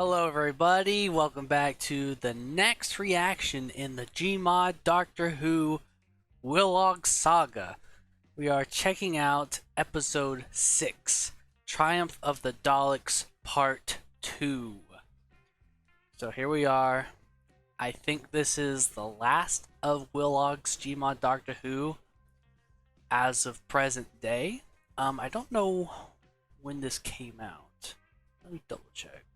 Hello everybody, welcome back to the next reaction in the Gmod Doctor Who Willogs saga. We are checking out episode 6, Triumph of the Daleks Part 2. So here we are. I think this is the last of Willogs Gmod Doctor Who as of present day. I don't know when this came out. Let me double check.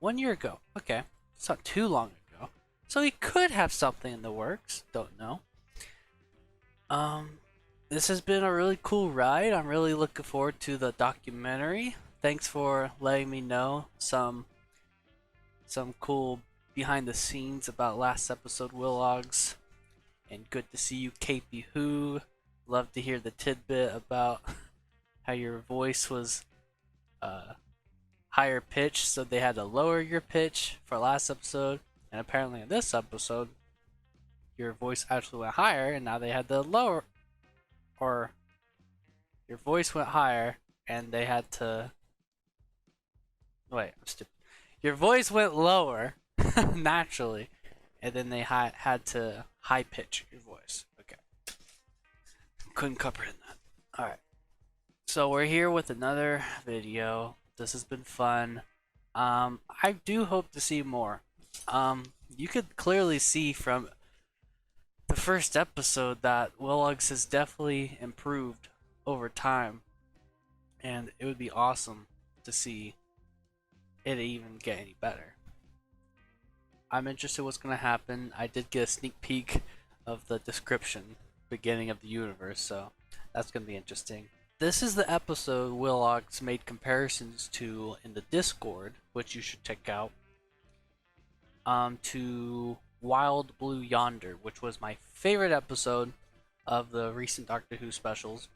1 year ago. Okay. It's not too long ago. So he could have something in the works. Don't know. This has been a really cool ride. I'm really looking forward to the documentary. Thanks for letting me know some cool behind the scenes about last episode Willogs. And good to see you, KP Who. Love to hear the tidbit about how your voice was higher pitch, so they had to lower your pitch for last episode, and apparently in this episode your voice actually went higher and now they had to lower, or your voice went higher and they had to wait, I'm stupid. Your voice went lower naturally, and then they had to high pitch your voice. Okay, couldn't comprehend that. Alright, so we're here with another video. This has been fun. I do hope to see more. You could clearly see from the first episode that Willogs has definitely improved over time, and it would be awesome to see it even get any better. I'm interested in what's going to happen. I did get a sneak peek of the description, beginning of the universe, so that's going to be interesting. This is the episode Willogs made comparisons to in the Discord, which you should check out, to Wild Blue Yonder, which was my favorite episode of the recent Doctor Who specials.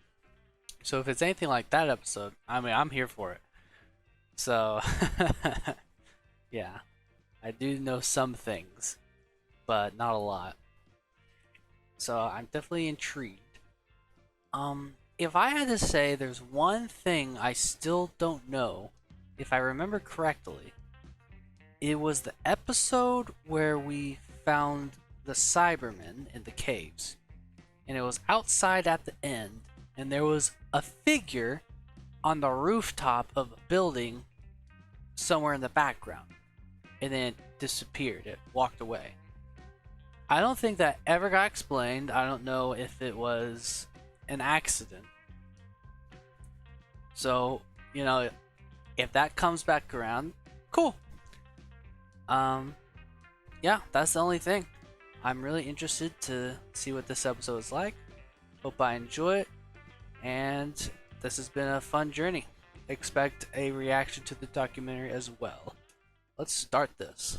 So if it's anything like that episode, I mean, I'm here for it. So, yeah, I do know some things, but not a lot. So I'm definitely intrigued. If I had to say there's one thing I still don't know, if I remember correctly, it was the episode where we found the Cybermen in the caves. And it was outside at the end, and there was a figure on the rooftop of a building somewhere in the background. And then it disappeared, it walked away. I don't think that ever got explained. I don't know if it was an accident. So, you know, if that comes back around, cool. Yeah, that's the only thing. I'm really interested to see what this episode is like. Hope I enjoy it, and this has been a fun journey. Expect a reaction to the documentary as well. Let's start this.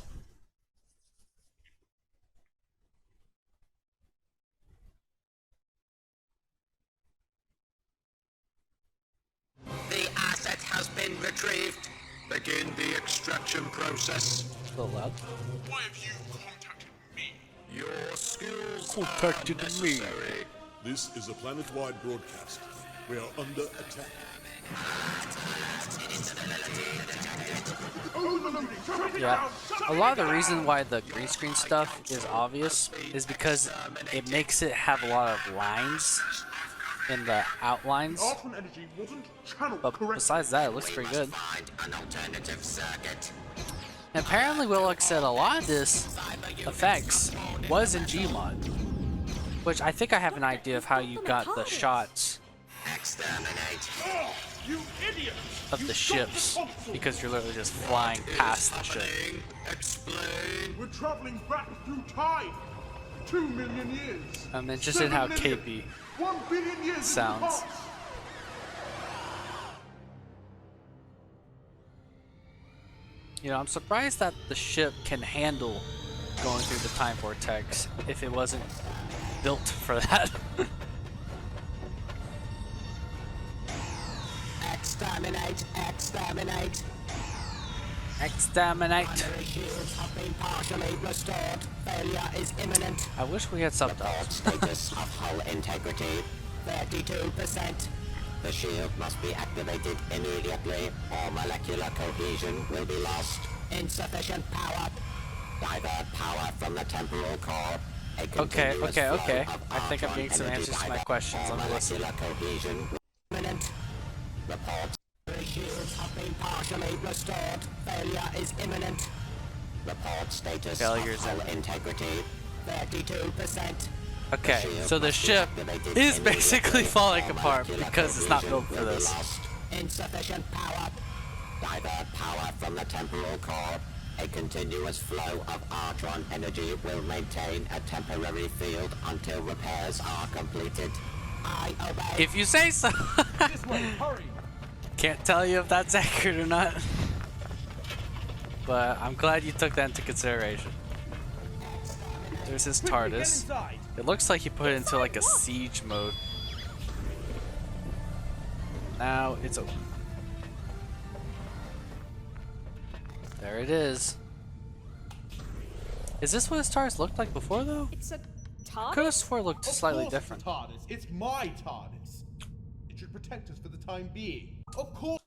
The asset has been retrieved. Begin the extraction process. A little loud. Why have you contacted me? Your skills Contacted are me. necessary. This is a planet-wide broadcast. We are under attack. Yeah, a lot of the reason why the green screen stuff is obvious is because it makes it have a lot of lines in the outlines. But besides that, it looks pretty good. Find an alternative circuit. And apparently Willogs said a lot of this effects was in Gmod, which I think I have an idea of how you got the shots Exterminate. You idiots! of the ships, because you're literally just flying past the ship. Explain. We're traveling back through time. 2 million years. I'm interested in how 7 million, KP 1 billion years sounds. in the past. You know, I'm surprised that the ship can handle going through the time vortex if it wasn't built for that. Exterminate. Exterminate. Exterminate. Primary shields have been partially restored. Failure is imminent. I wish we had subtitles. Status of hull integrity 32%. The shield must be activated immediately or molecular cohesion will be lost. Insufficient power. Divert power from the temporal core. A Okay, continuous okay, flow okay. of I think I'm argon getting some energy answers to my divert questions. for Let me listen. molecular cohesion. Imminent. Reports. Shields have been partially restored. Failure is imminent. Report status Failure's of hull imminent. integrity. 32%. Okay, so the ship is basically falling apart because it's not built for this. Insufficient power. Divert power from the temporal core. A continuous flow of argon energy will maintain a temporary field until repairs are completed. I obey. If you say so. This way, hurry! Can't tell you if that's accurate or not. But I'm glad you took that into consideration. There's his Quickly, get TARDIS. inside! It looks like he put it into like a siege mode. Now it's open. There it is. Is this what his TARDIS looked like before though? It's a Could have TARDIS? swore it looked slightly different. It's TARDIS. It's my TARDIS. It should protect us for the time being. Of course.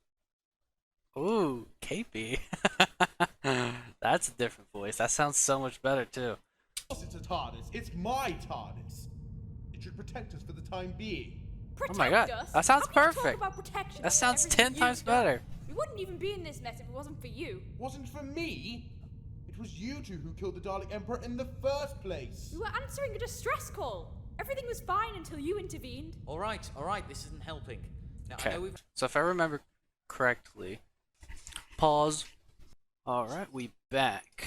Ooh, Capey. That's a different voice. That sounds so much better too. It's a TARDIS. It's my TARDIS. It should protect us for the time being. Protect my God, us? that sounds How can you perfect. Talk about protection That after sounds everything 10 you've times done? better. We wouldn't even be in this mess if it wasn't for you. Wasn't for me. It was you two who killed the Dalek Emperor in the first place. We were answering a distress call. Everything was fine until you intervened. All right, this isn't helping. Now, I Okay, know we've... so if I remember correctly, pause. Alright, we back.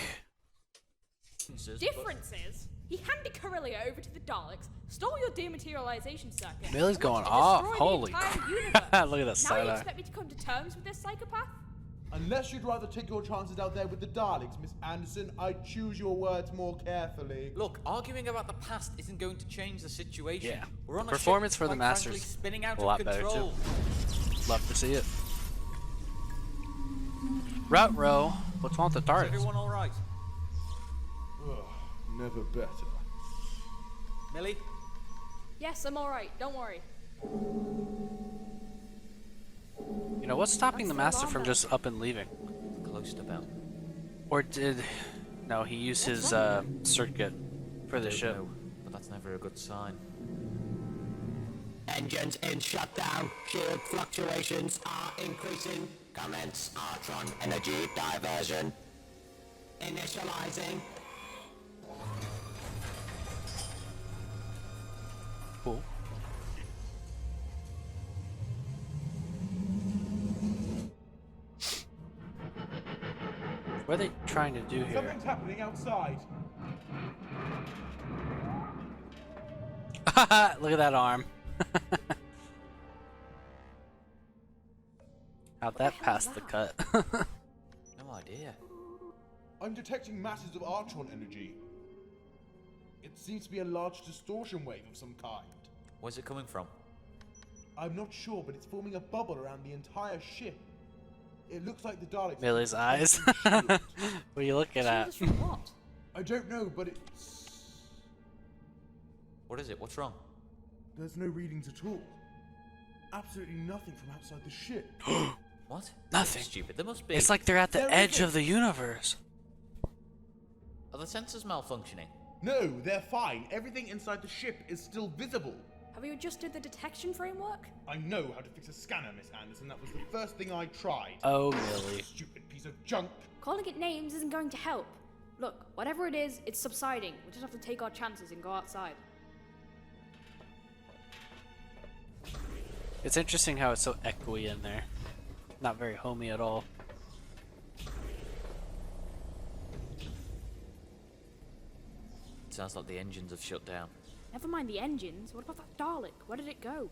Differences? He handed Corellia over to the Daleks, stole your dematerialization circuit. Millie's and going wanted to off. destroy the Holy entire crap. universe. Look at that Now side you eye. expect me to come to terms with this psychopath? Unless you'd rather take your chances out there with the Daleks, Miss Anderson, I'd choose your words more carefully. Look, arguing about the past isn't going to change the situation. Yeah. We're on a Performance ship, for the quite frankly, Masters spinning out a lot of better, too. control. Love to see it. Route row. What's wrong with the Is TARDIS? everyone all right? Ugh, never better. Millie? Yes, I'm alright, don't worry. You know, what's stopping the That's the Master from alarm just up and leaving? Close to bell. Or did... No, he used his circuit for the Don't ship. know, but that's never a good sign. Engines in shutdown. Shield fluctuations are increasing. Commence argon energy diversion. Initializing. Cool. What are they trying to do here? Something's happening outside. Look at that arm. How'd that hell pass is the that? cut? No idea. I'm detecting masses of argon energy. It seems to be a large distortion wave of some kind. Where's it coming from? I'm not sure, but it's forming a bubble around the entire ship. It looks like the Daleks. Millie's eyes. Shield. What are you looking Shield at? us from what? I don't know, but it's... What is it? What's wrong? There's no readings at all. Absolutely nothing from outside the ship. What? Nothing. Stupid. There must be. It's like they're at the There edge isn't. of the universe. Are the sensors malfunctioning? No, they're fine. Everything inside the ship is still visible. Have you adjusted the detection framework? I know how to fix a scanner, Miss Anderson. That was the first thing I tried. Oh, Millie. Stupid piece of junk. Calling it names isn't going to help. Look, whatever it is, it's subsiding. We just have to take our chances and go outside. It's interesting how it's so echoey in there. Not very homey at all. It sounds like the engines have shut down. Never mind the engines. What about that Dalek? Where did it go?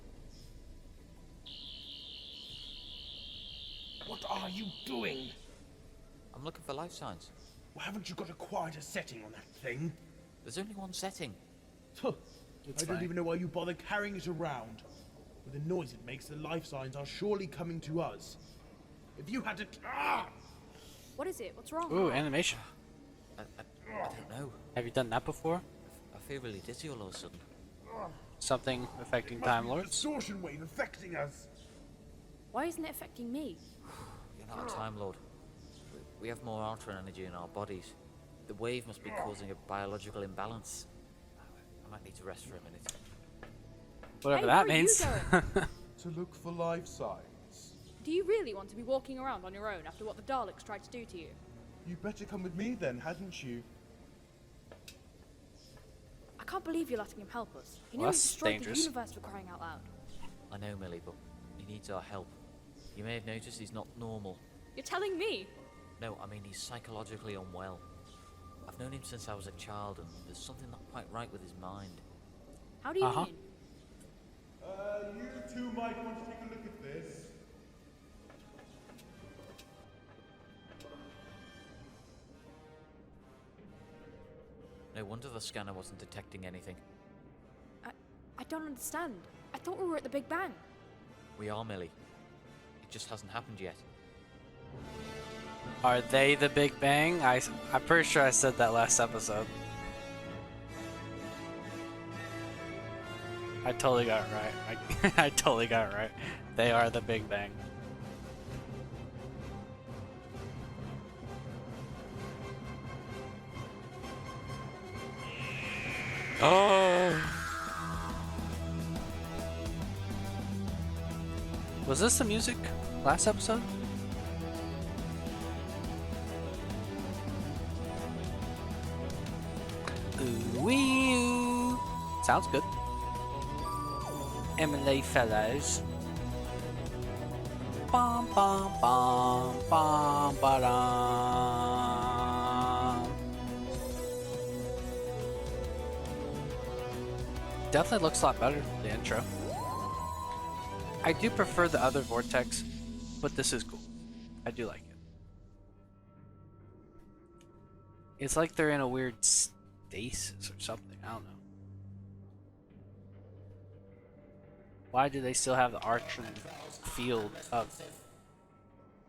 What are you doing? I'm looking for life signs. Well, haven't you got a quieter setting on that thing? There's only one setting. Huh. It's I don't fine. even know why you bother carrying it around. With the noise it makes, the life signs are surely coming to us. If you had to... Ah! What is it? What's wrong? Ooh, animation. I don't know. Have you done that before? I feel really dizzy all of a sudden. Something affecting Must Time be a Lords? distortion wave affecting us. Why isn't it affecting me? You're not a Time Lord. We have more Ultron energy in our bodies. The wave must be causing a biological imbalance. I might need to rest for a minute. Whatever Hey, that where are you means. going? To look for life signs. Do you really want to be walking around on your own after what the Daleks tried to do to you? You better come with me then, hadn't you? I can't believe you're letting him help us. He Well, nearly that's destroyed dangerous. the universe for crying out loud. I know, Millie, but he needs our help. You may have noticed he's not normal. You're telling me? No, I mean he's psychologically unwell. I've known him since I was a child, and there's something not quite right with his mind. How do you Uh-huh. mean? You two might want to take a look at this. No wonder the scanner wasn't detecting anything. I don't understand. I thought we were at the Big Bang. We are, Millie. It just hasn't happened yet. Are they the Big Bang? I'm pretty sure I said that last episode. I totally got it right. I totally got it right. They are the Big Bang. Oh! Was this the music last episode? Ooh wee oo. Sounds good. Emily Fellows. Bum bum bum bum ba-dum. Definitely looks a lot better than the intro. I do prefer the other Vortex, but this is cool. I do like it. It's like they're in a weird stasis or something. I don't know. Why do they still have the Archer field of...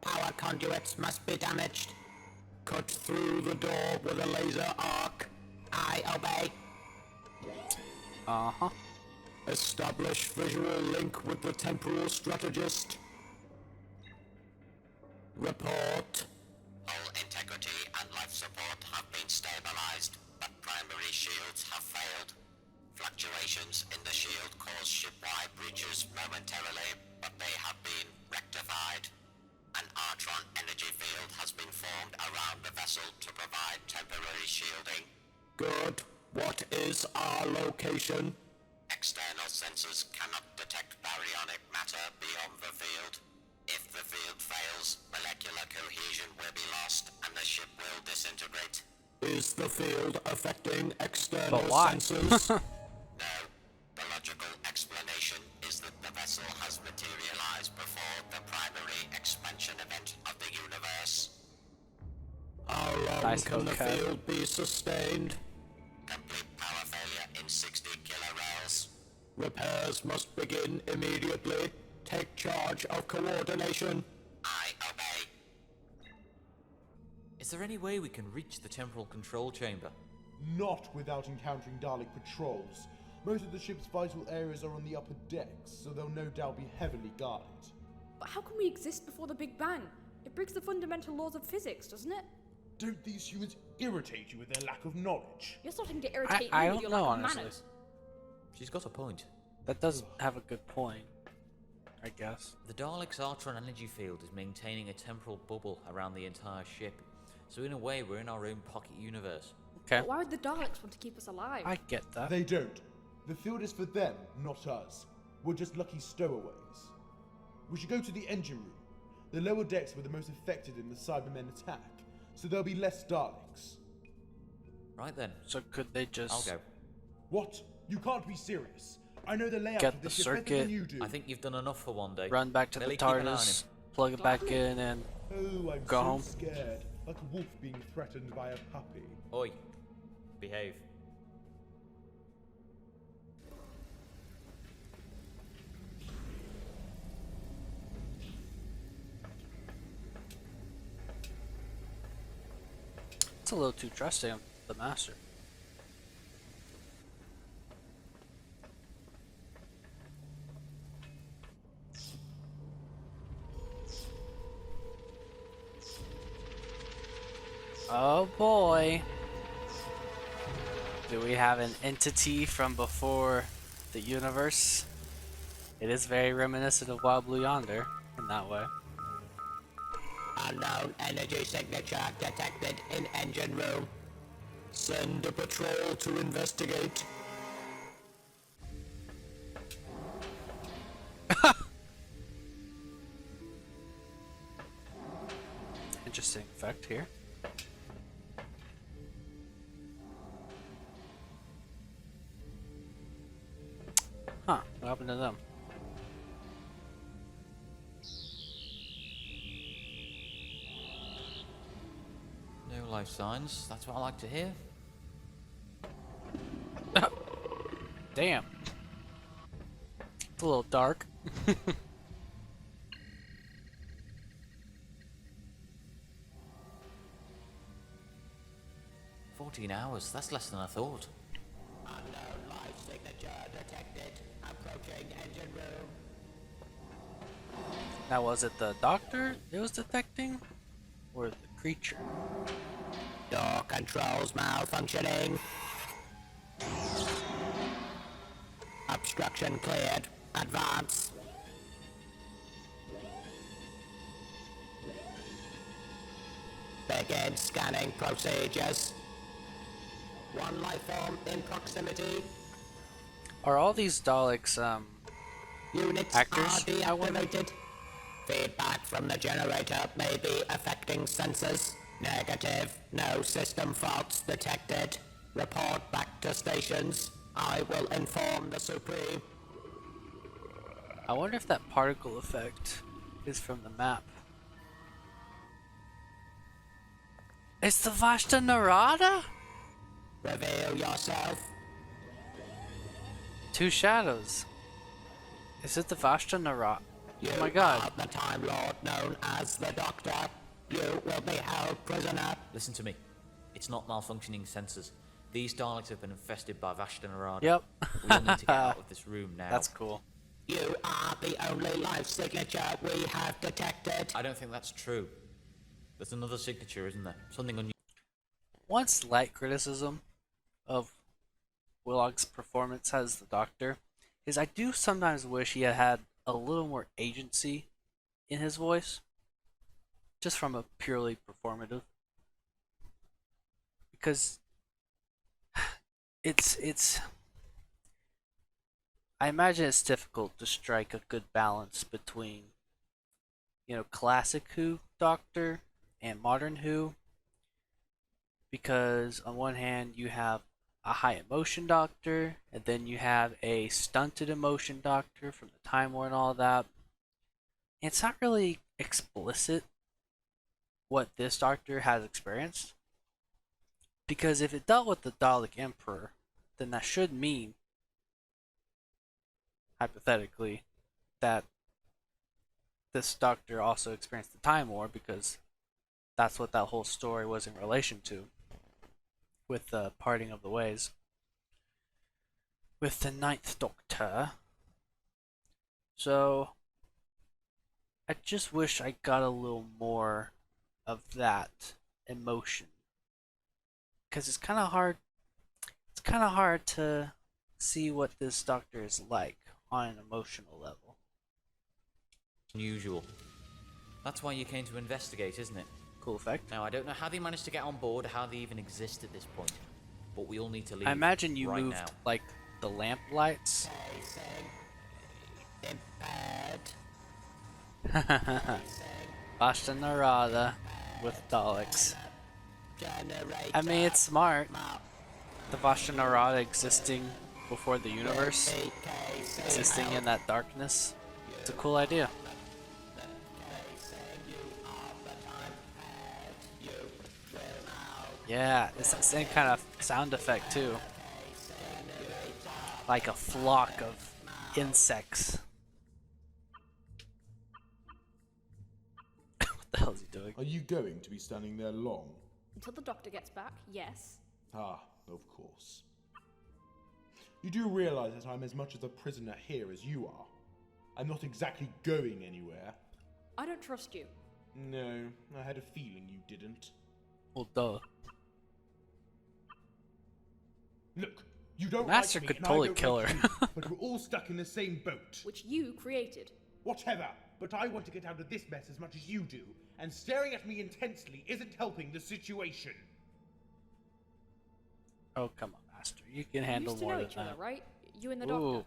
Power conduits must be damaged. Cut through the door with a laser arc. I obey. Uh-huh. Establish visual link with the temporal strategist. Report. Hull integrity and life support have been stabilized, but primary shields have failed. Fluctuations in the shield cause ship-wide breaches momentarily, but they have been rectified. An Artron energy field has been formed around the vessel to provide temporary shielding. Good. What is our location? External sensors cannot detect baryonic matter beyond the field. If the field fails, molecular cohesion will be lost and the ship will disintegrate. Is the field affecting external But why? sensors? No, the logical explanation is that the vessel has materialized before the primary expansion event of the universe. How long Nice can the vocab. field be sustained? Complete power failure in 60 kilorels. Repairs must begin immediately. Take charge of coordination. I obey. Is there any way we can reach the temporal control chamber? Not without encountering Dalek patrols. Most of the ship's vital areas are on the upper decks, so they'll no doubt be heavily guarded. But how can we exist before the Big Bang? It breaks the fundamental laws of physics, doesn't it? Don't these humans irritate you with their lack of knowledge? You're starting to irritate I me don't with your know, lack of honestly. manners. She's got a point. That does have a good point, I guess. The Dalek's Artron energy field is maintaining a temporal bubble around the entire ship. So in a way, we're in our own pocket universe. Okay, But why would the Daleks want to keep us alive? I get that. They don't. The field is for them, not us. We're just lucky stowaways. We should go to the engine room. The lower decks were the most affected in the Cybermen attack, so there'll be less Daleks. Right then, So could they just... I'll go. What? You can't be serious. I know the layout Get of the the ship better circuit. than you do. I think you've done enough for one day. run back to Millie, the keep an eye on TARDIS, him. plug it back in, and Oh, I'm Go so home. scared. Like a wolf being threatened by a puppy. Oi, behave. it's a little too trusting of the Master. Oh boy. Do we have an entity from before the universe? It is very reminiscent of Wild Blue Yonder in that way. Unknown energy signature detected in engine room. Send a patrol to investigate. Interesting effect here. Huh, what happened to them? No life signs. That's what I like to hear. Damn. It's a little dark. 14 hours. That's less than I thought. Unknown life signature detected. Approaching engine room. Now, was it the doctor it was detecting? Or the creature? Door controls malfunctioning. Obstruction cleared. Advance. Begin scanning procedures. One life form in proximity. Are all these Daleks, Units Actors, are I wonder? deactivated. Feedback from the generator may be affecting sensors. Negative. No system faults detected. Report back to stations. I will inform the Supreme. I wonder if that particle effect is from the map. It's the Vashta Narada? Reveal yourself. Two shadows. Is it the Vashta Narada? You Oh my god. are the Time Lord known as the Doctor. You will be held prisoner. Listen to me. It's not malfunctioning sensors. These Daleks have been infested by Vashta Narada. Yep. We all need to get out of this room now. That's cool. You are the only life signature we have detected. I don't think that's true. There's another signature, isn't there? Something unusual. One slight criticism of Willogs' performance as the Doctor is I do sometimes wish he had had a little more agency in his voice, just from a purely performative. Because it's I imagine it's difficult to strike a good balance between, you know, classic Who Doctor and modern Who, because on one hand you have a high emotion Doctor, and then you have a stunted emotion Doctor from the Time War and all that. And it's not really explicit what this Doctor has experienced, because if it dealt with the Dalek Emperor, then that should mean, hypothetically, that this Doctor also experienced the Time War, because that's what that whole story was in relation to, with the parting of the ways with the Ninth Doctor. So I just wish I got a little more of that emotion, because it's kind of hard to see what this Doctor is like on an emotional level. Unusual. That's why you came to investigate, isn't it? Cool effect. Now, I don't know how they managed to get on board, how they even exist at this point, but we all need to leave. I imagine you right moved now. like the lamp lights. Vashta Narada with Daleks. I mean, it's smart. The Vashta Narada existing before the universe, existing in that darkness. It's a cool idea. Yeah, it's the same kind of sound effect too. Like a flock of insects. What the hell is he doing? Are you going to be standing there long? Until the doctor gets back, yes. Ah, of course. You do realize that I'm as much of a prisoner here as you are. I'm not exactly going anywhere. I don't trust you. No, I had a feeling you didn't. Well, duh. Look, you don't Master like me could and totally I don't kill like her. you, but we're all stuck in the same boat. Which you created. Whatever, but I want to get out of this mess as much as you do, and staring at me intensely isn't helping the situation. Oh, come on, Master. You can You handle used to more know than each other, that. right? You and the Ooh. doctor.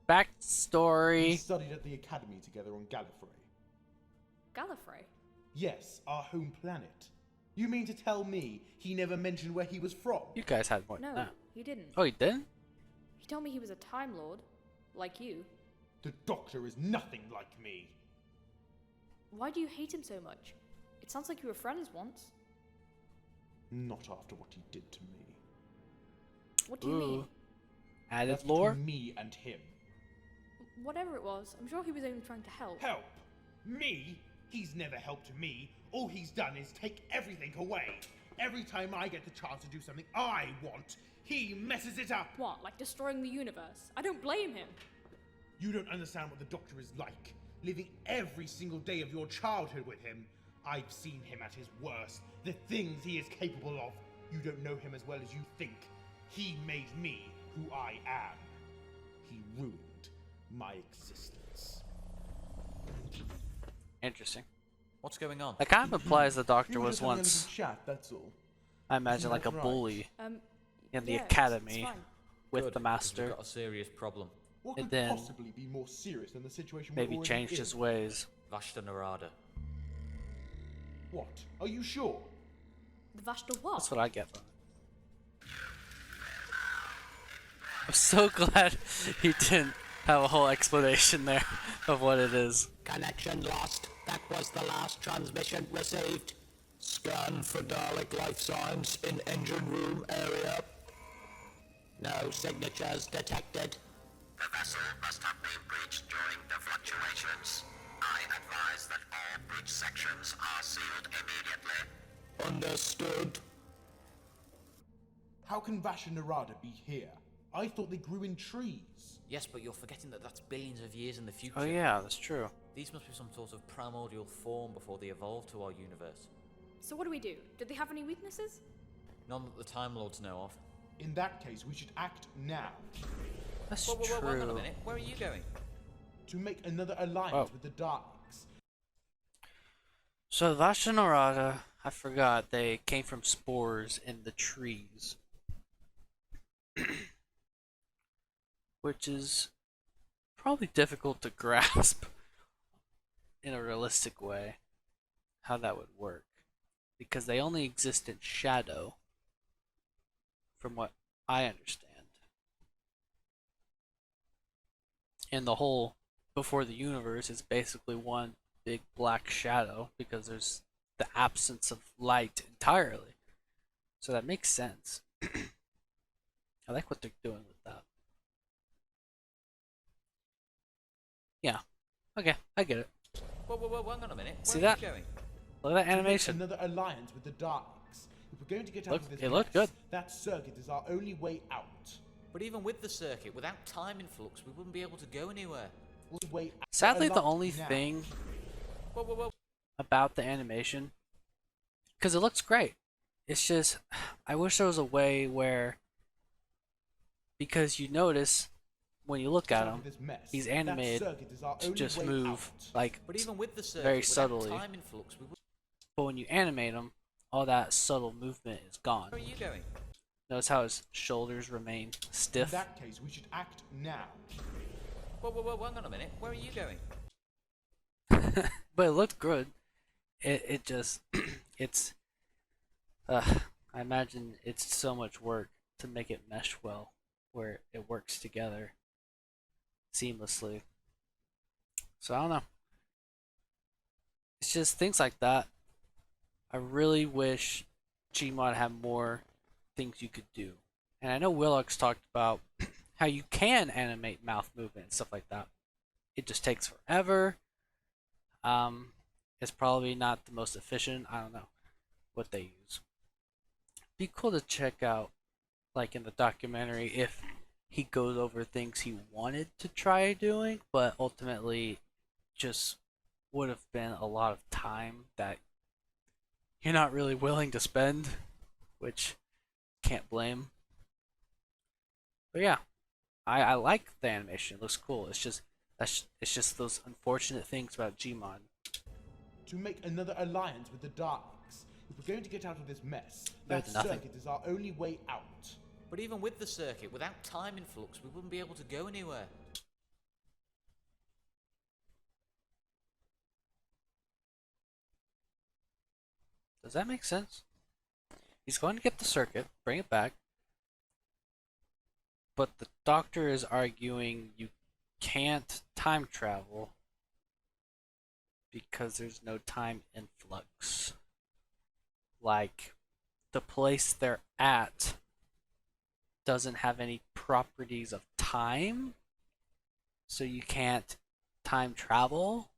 We Backstory. studied at the academy together on Gallifrey. Gallifrey. Yes, our home planet. You mean to tell me he never mentioned where he was from? You guys had more than No, that. he didn't. Oh, you didn't? He told me he was a Time Lord, like you. The Doctor is nothing like me. Why do you hate him so much? It sounds like you were friends once. Not after what he did to me. What do you mean? Ooh. Added That's lore? between me and him. Whatever it was, I'm sure he was only trying to help. Help? Me? He's never helped me. All he's done is take everything away. Every time I get the chance to do something I want, he messes it up. What, like destroying the universe? I don't blame him. You don't understand what the Doctor is like. Living every single day of your childhood with him. I've seen him at his worst. The things he is capable of. You don't know him as well as you think. He made me who I am. He ruined my existence. Interesting. What's going on? That kind of implies the Doctor We were was just having a once, little chat, that's all. I imagine, like a Right. bully in the Yeah, it's academy fine. with Good, the 'cause Master. We've got a serious problem. What And could then possibly be more serious than the situation Maybe we're already changed in? his ways. Vashta Narada. What? Are you sure? The Vashta what? That's what I get from it. I'm so glad he didn't have a whole explanation there of what it is. Connection lost. That was the last transmission received. Scan for Dalek life signs in engine room area. No signatures detected. The vessel must have been breached during the fluctuations. I advise that all breach sections are sealed immediately. Understood. How can Vash and Narada be here? I thought they grew in trees. Yes, but you're forgetting that that's billions of years in the future. Oh yeah, that's true. These must be some sort of primordial form before they evolved to our universe. So what do we do? Did they have any weaknesses? None that the Time Lords know of. In that case, we should act now. That's Whoa, hang on a true. minute. Where are you going? To make another alliance Oh. with the Daleks. So Vash and Narada, I forgot, they came from spores in the trees. Which is probably difficult to grasp in a realistic way how that would work. Because they only exist in shadow, from what I understand. And the whole before the universe is basically one big black shadow because there's the absence of light entirely. So that makes sense. I like what they're doing with that. Yeah. Okay, I get it. Whoa, hang on a minute. Where See are that? you going? Look at that To make animation. another alliance with the Daleks. If we're going to get out Look- of this it looked mess, good. that circuit is our only way out. But even with the circuit, without time influx, we wouldn't be able to go anywhere. Only way out. Sadly, the Alliance only now. thing Whoa. about the animation, because it looks great, it's just, I wish there was a way where, because you notice when you look at Out him, of this mess, he's that animated circuit is our to only just way move out. like, But even with the circuit, very without subtly. time influx, we would. but when you animate him, all that subtle movement is gone. Where are you going? Notice how his shoulders remain In stiff. that case, we should act now. Whoa, hang on a minute. Where are you going? But it looked good. It just it's I imagine it's so much work to make it mesh well where it works together seamlessly. So I don't know. It's just things like that. I really wish Gmod had more things you could do. And I know Willogs talked about how you can animate mouth movement and stuff like that. It just takes forever. It's probably not the most efficient. I don't know what they use. Be cool to check out, like in the documentary, if he goes over things he wanted to try doing, but ultimately just would have been a lot of time that you're not really willing to spend, which can't blame. But yeah, I like the animation. It looks cool. It's just those unfortunate things about Gmod. To make another alliance with the Daleks. If we're going to get out of this mess, Better that than nothing. circuit is our only way out. But even with the circuit, without time influx, we wouldn't be able to go anywhere. Does that make sense? He's going to get the circuit, bring it back, but the doctor is arguing you can't time travel because there's no time influx. Like, the place they're at doesn't have any properties of time, so you can't time travel.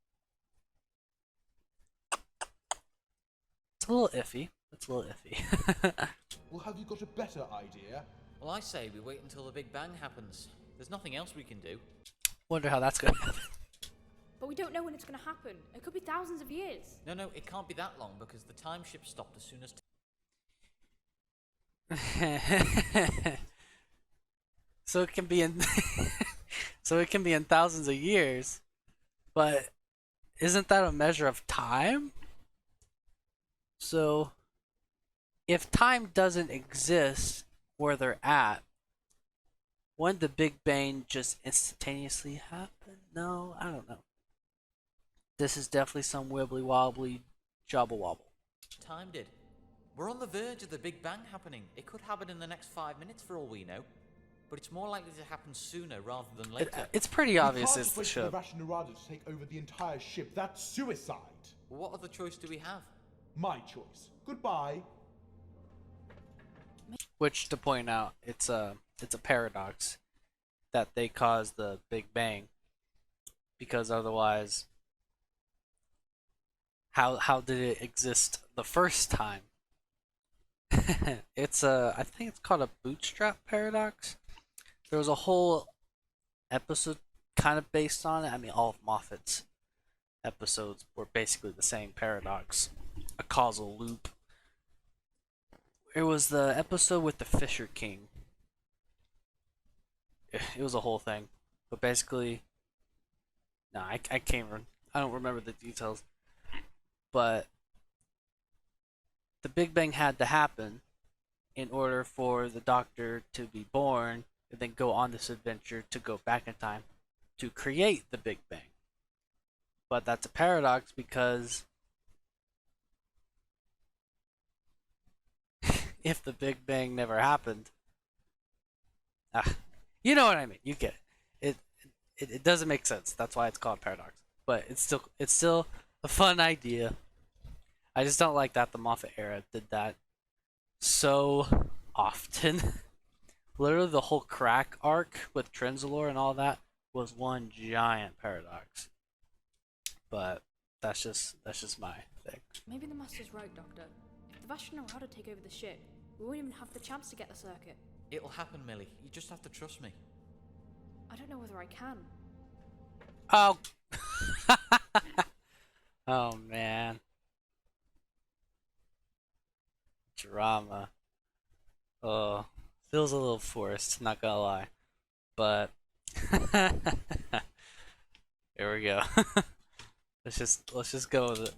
It's a little iffy. It's a little iffy. Well, have you got a better idea? Well, I say we wait until the Big Bang happens. There's nothing else we can do. Wonder how that's gonna happen. But we don't know when it's going to happen. It could be thousands of years. No, it can't be that long because the time ship stopped as soon as... So it can be in so it can be in thousands of years, but isn't that a measure of time? So if time doesn't exist where they're at, wouldn't the Big Bang just instantaneously happen? No, I don't know. This is definitely some wibbly wobbly jobble wobble. Time did. We're on the verge of the Big Bang happening. It could happen in the next 5 minutes for all we know. But it's more likely to happen sooner rather than later. It's pretty We obvious can't it's just the wait for ship. the Rashnarada to take over the entire ship. That's suicide. What other choice do we have? My choice. Goodbye. Which, to point out, it's a paradox that they caused the Big Bang, because otherwise, how did it exist the first time? It's I think it's called a bootstrap paradox. There was a whole episode kind of based on it. I mean, all of Moffat's episodes were basically the same paradox, a causal loop. It was the episode with the Fisher King. It was a whole thing, but basically, no, I can't. I don't remember the details, but the Big Bang had to happen in order for the Doctor to be born and then go on this adventure to go back in time to create the Big Bang. But that's a paradox because if the Big Bang never happened, you know what I mean. You get it. It doesn't make sense. That's why it's called paradox. But it's still a fun idea. I just don't like that the Moffat era did that so often. Literally, the whole crack arc with Trenzalore and all that was one giant paradox. But that's just my thing. Maybe the Master's right, Doctor. If the Vashnarada take over the ship, we won't even have the chance to get the circuit. It'll happen, Millie. You just have to trust me. I don't know whether I can. Oh. Oh man. Drama. Oh, feels a little forced, not gonna lie. But here we go. let's just go with it.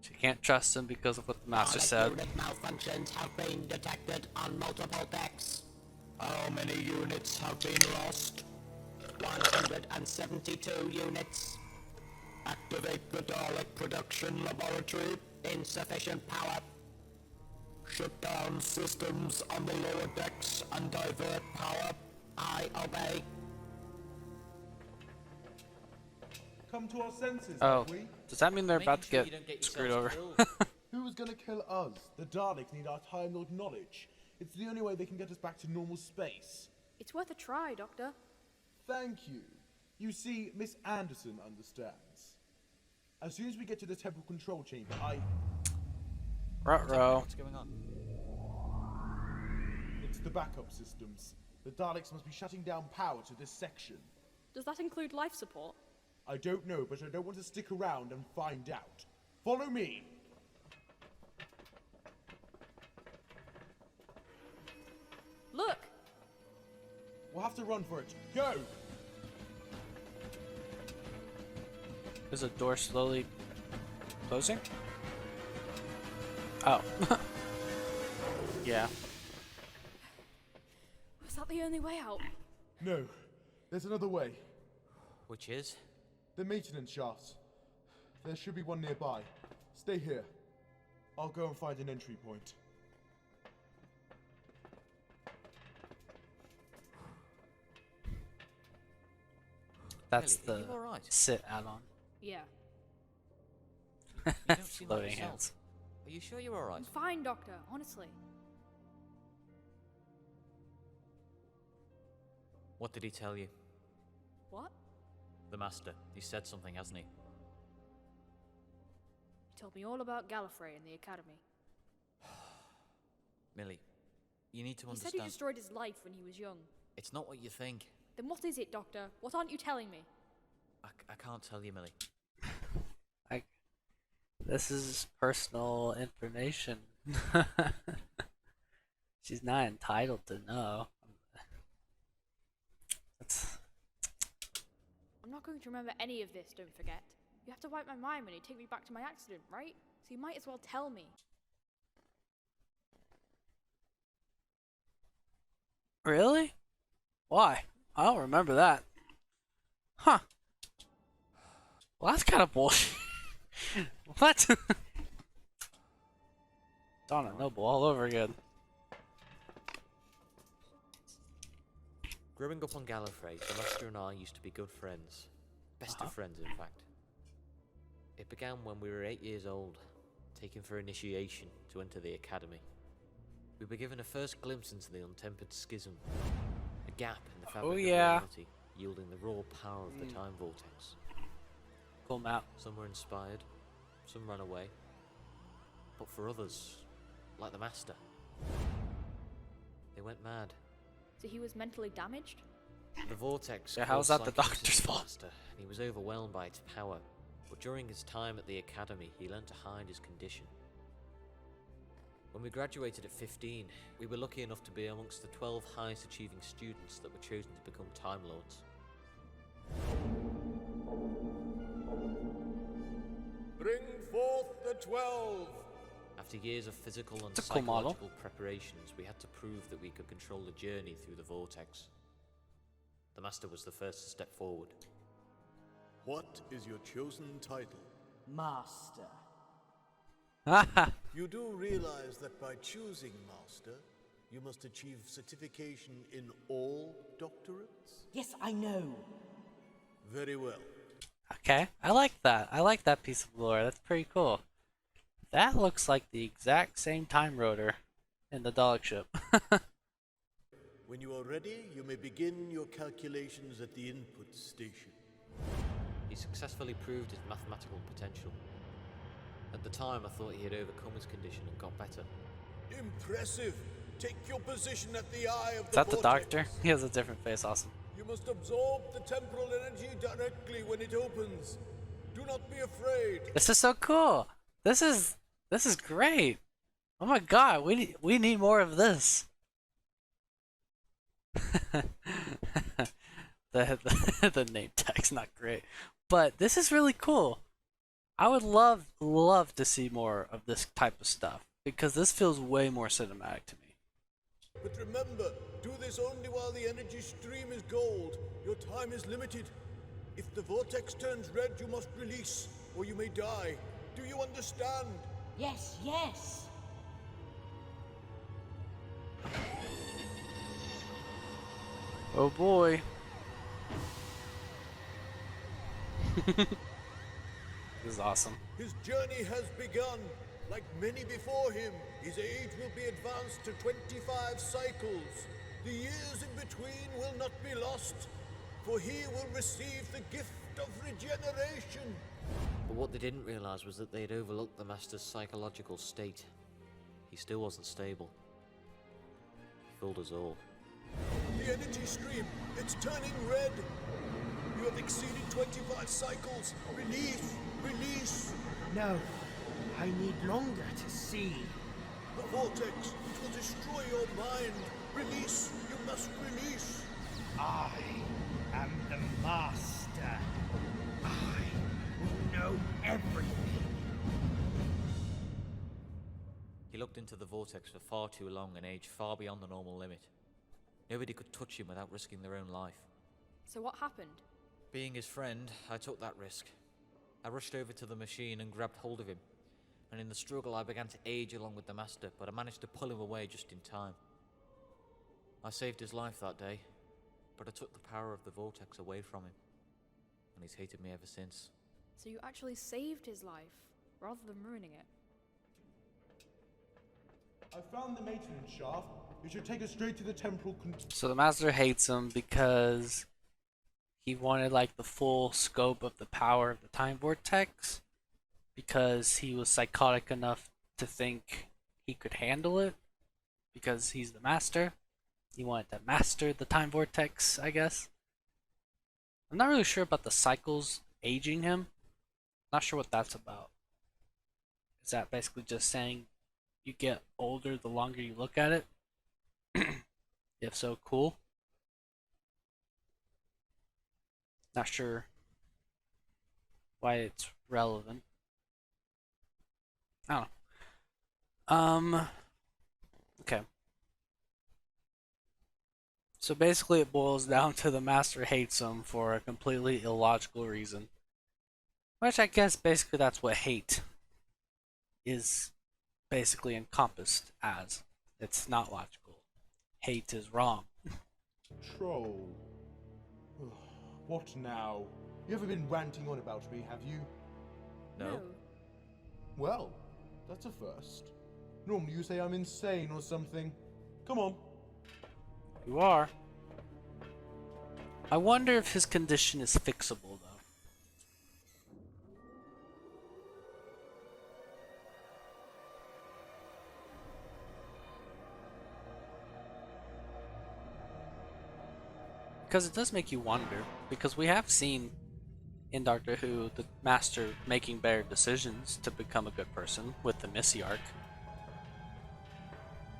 She can't trust him because of what the Master said. Unit malfunctions have been detected on multiple decks. How many units have been lost? 172 units. Activate the Dalek production laboratory. Insufficient power. Shut down systems on the lower decks and divert power. I obey. Come to our senses, Oh, have we? does that mean they're Making about to sure get you don't get screwed yourselves over? killed. Who is gonna kill us? The Daleks need our Time Lord knowledge. It's the only way they can get us back to normal space. It's worth a try, Doctor. Thank you. You see, Miss Anderson understands. As soon as we get to the temporal control chamber, Ruh-roh. What's going on? It's the backup systems. The Daleks must be shutting down power to this section. Does that include life support? I don't know, but I don't want to stick around and find out. Follow me! Look! We'll have to run for it. Go! Is the door slowly closing? Oh. Yeah. Was that the only way out? No. There's another way. Which is? The maintenance shafts. There should be one nearby. Stay here. I'll go and find an entry point. That's Really? Are the you alright? sit add-on. Yeah. You don't seem like Floating yourself. hands. Are you sure you're alright? I'm fine, Doctor, honestly. What did he tell you? What? The Master. He said something, hasn't he? He told me all about Gallifrey and the Academy. Millie, you need to He said understand. he destroyed his life when he was young. It's not what you think. Then what is it, Doctor? What aren't you telling me? I can't tell you, Millie. This is personal information. She's not entitled to know. That's... I'm not going to remember any of this, don't forget. You have to wipe my mind when you take me back to my accident, right? So you might as well tell me. Really? Why? I don't remember that. Huh. Well, that's kind of bullshit. What? Donna Noble all over again. Growing up on Gallifrey, the Master and I used to be good friends. Best of friends, in fact. It began when we were 8 years old, taken for initiation to enter the Academy. We were given a first glimpse into the untempered schism, a gap in the fabric of reality, yielding the raw power of the time vortex. Cool map. Some were inspired, some ran away, but for others, like the Master, they went mad. So he was mentally damaged? The vortex. Yeah, how's caused that the psychosis Doctor's in the fault? Master, and he was overwhelmed by its power. But during his time at the Academy, he learned to hide his condition. When we graduated at 15, we were lucky enough to be amongst the 12 highest achieving students that were chosen to become Time Lords. Bring forth the 12! After years of physical and It's a cool model. psychological preparations, we had to prove that we could control the journey through the vortex. The Master was the first to step forward. What is your chosen title? Master. You do realize that by choosing Master, you must achieve certification in all doctorates? Yes, I know. Very well. Okay, I like that. I like that piece of lore. That's pretty cool. That looks like the exact same time rotor in the Dalek ship. When you are ready, you may begin your calculations at the input station. He successfully proved his mathematical potential. At the time, I thought he had overcome his condition and got better. Impressive! Take your position at the eye of Is that the Doctor? He has a different face, awesome. You must absorb the temporal energy directly when it opens. Do not be afraid. This is so cool. This is great. Oh my god, we need more of this. the name tag's not great, but this is really cool. I would love to see more of this type of stuff because this feels way more cinematic to me. But remember, do this only while the energy stream is gold. Your time is limited. If the vortex turns red, you must release, or you may die. Do you understand? Yes, yes. Oh boy. This is awesome. His journey has begun. Like many before him, his age will be advanced to 25 cycles. The years in between will not be lost, for he will receive the gift of regeneration. But what they didn't realise was that they had overlooked the Master's psychological state. He still wasn't stable. He fooled us all. The energy stream, it's turning red. You have exceeded 25 cycles. Release, release. No, I need longer to see. The vortex, it will destroy your mind. Release! You must release! I am the master. I will know everything. He looked into the vortex for far too long and aged far beyond the normal limit. Nobody could touch him without risking their own life. So what happened? Being his friend, I took that risk. I rushed over to the machine and grabbed hold of him. And in the struggle I began to age along with the master, but I managed to pull him away just in time. I saved his life that day, but I took the power of the vortex away from him. And he's hated me ever since. So you actually saved his life, rather than ruining it. I found the maintenance shaft. It should take us straight to the temporal So the master hates him because he wanted like the full scope of the power of the time vortex, because he was psychotic enough to think he could handle it because he's the master. He wanted to master the time vortex, I guess. I'm not really sure about the cycles aging him. Not sure what that's about. Is that basically just saying you get older the longer you look at it? If so, cool. Not sure why it's relevant. I don't know. Okay. So basically it boils down to the master hates him for a completely illogical reason. Which I guess basically that's what hate is basically encompassed as. It's not logical. Hate is wrong. control. What now? You haven't been ranting on about me, have you? No? Well, that's a first. Normally you say I'm insane or something. Come on. You are. I wonder if his condition is fixable, though. Because it does make you wonder, because we have seen in Doctor Who the Master making better decisions to become a good person with the Missy arc.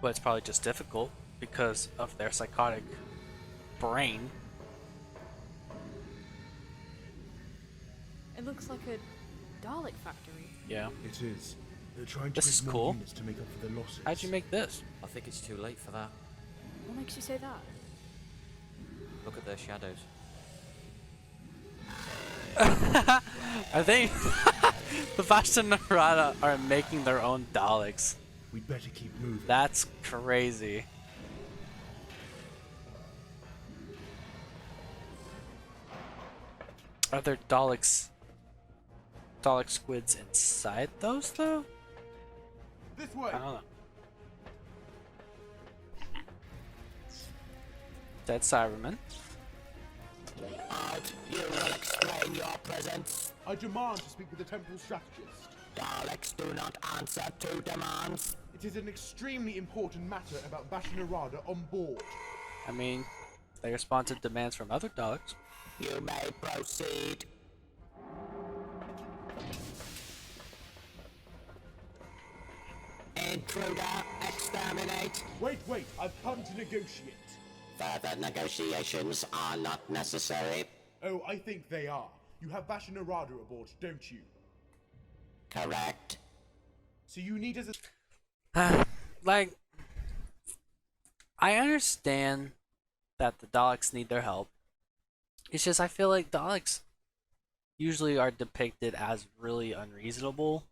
But it's probably just difficult because of their psychotic brain. It looks like a Dalek factory. Yeah. It is. They're trying to This is make more cool. units to make up for their losses. How'd you make this? I think it's too late for that. What makes you say that? Look at their shadows. I think the Vashta Narada are making their own Daleks. We'd better keep moving. That's crazy. Are there Dalek squids inside those though? This way. I don't know. Dead Cyberman. You will explain your presence. I demand to speak with the temple strategist. Daleks do not answer to demands. It is an extremely important matter about Bashanarada on board. I mean, they respond to demands from other Daleks. You may proceed. Intruder, exterminate. Wait, I've come to negotiate. Further negotiations are not necessary. Oh, I think they are. You have Bashanarada aboard, don't you? Correct. So you need us as Like, I understand that the Daleks need their help. It's just I feel like Daleks usually are depicted as really unreasonable.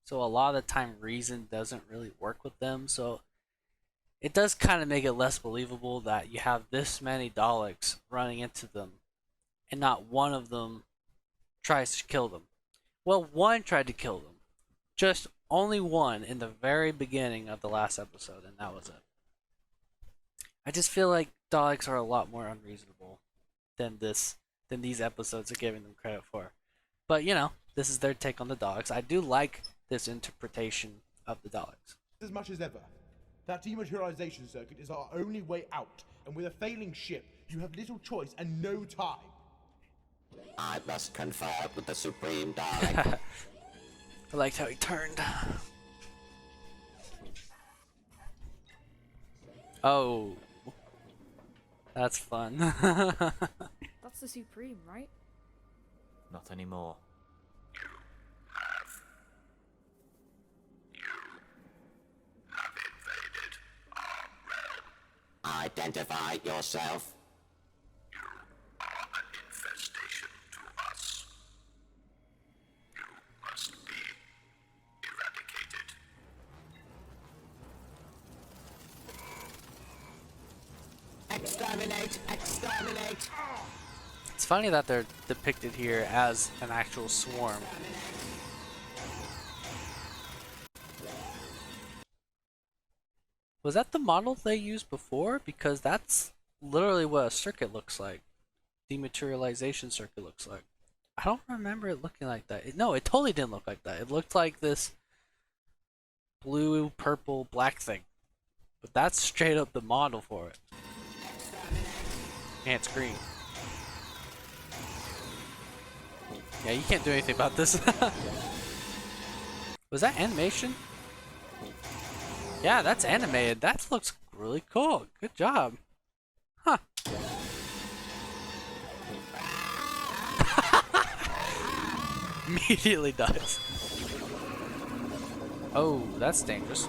So a lot of the time reason doesn't really work with them. So it does kind of make it less believable that you have this many Daleks running into them and not one of them tries to kill them. Well, one tried to kill them. Just only one in the very beginning of the last episode, and that was it. I just feel like Daleks are a lot more unreasonable than these episodes are giving them credit for. But you know, this is their take on the Daleks. I do like this interpretation of the Daleks. as much as ever. That dematerialization circuit is our only way out, and with a failing ship, you have little choice and no time. I must confer with the Supreme Dalek. I liked how he turned. Oh, That's fun. That's the Supreme, right? Not anymore. Identify yourself. Infestation to us. You must be eradicated. Exterminate! Exterminate! It's funny that they're depicted here as an actual swarm. Was that the model they used before? Because that's literally what a circuit looks like. Dematerialization circuit looks like. I don't remember it looking like that. No, it totally didn't look like that. It looked like this blue, purple, black thing. But that's straight up the model for it. And it's green. Yeah, you can't do anything about this. Was that animation? Yeah, that's animated. That looks really cool. Good job. Huh. Immediately dies. Oh, that's dangerous.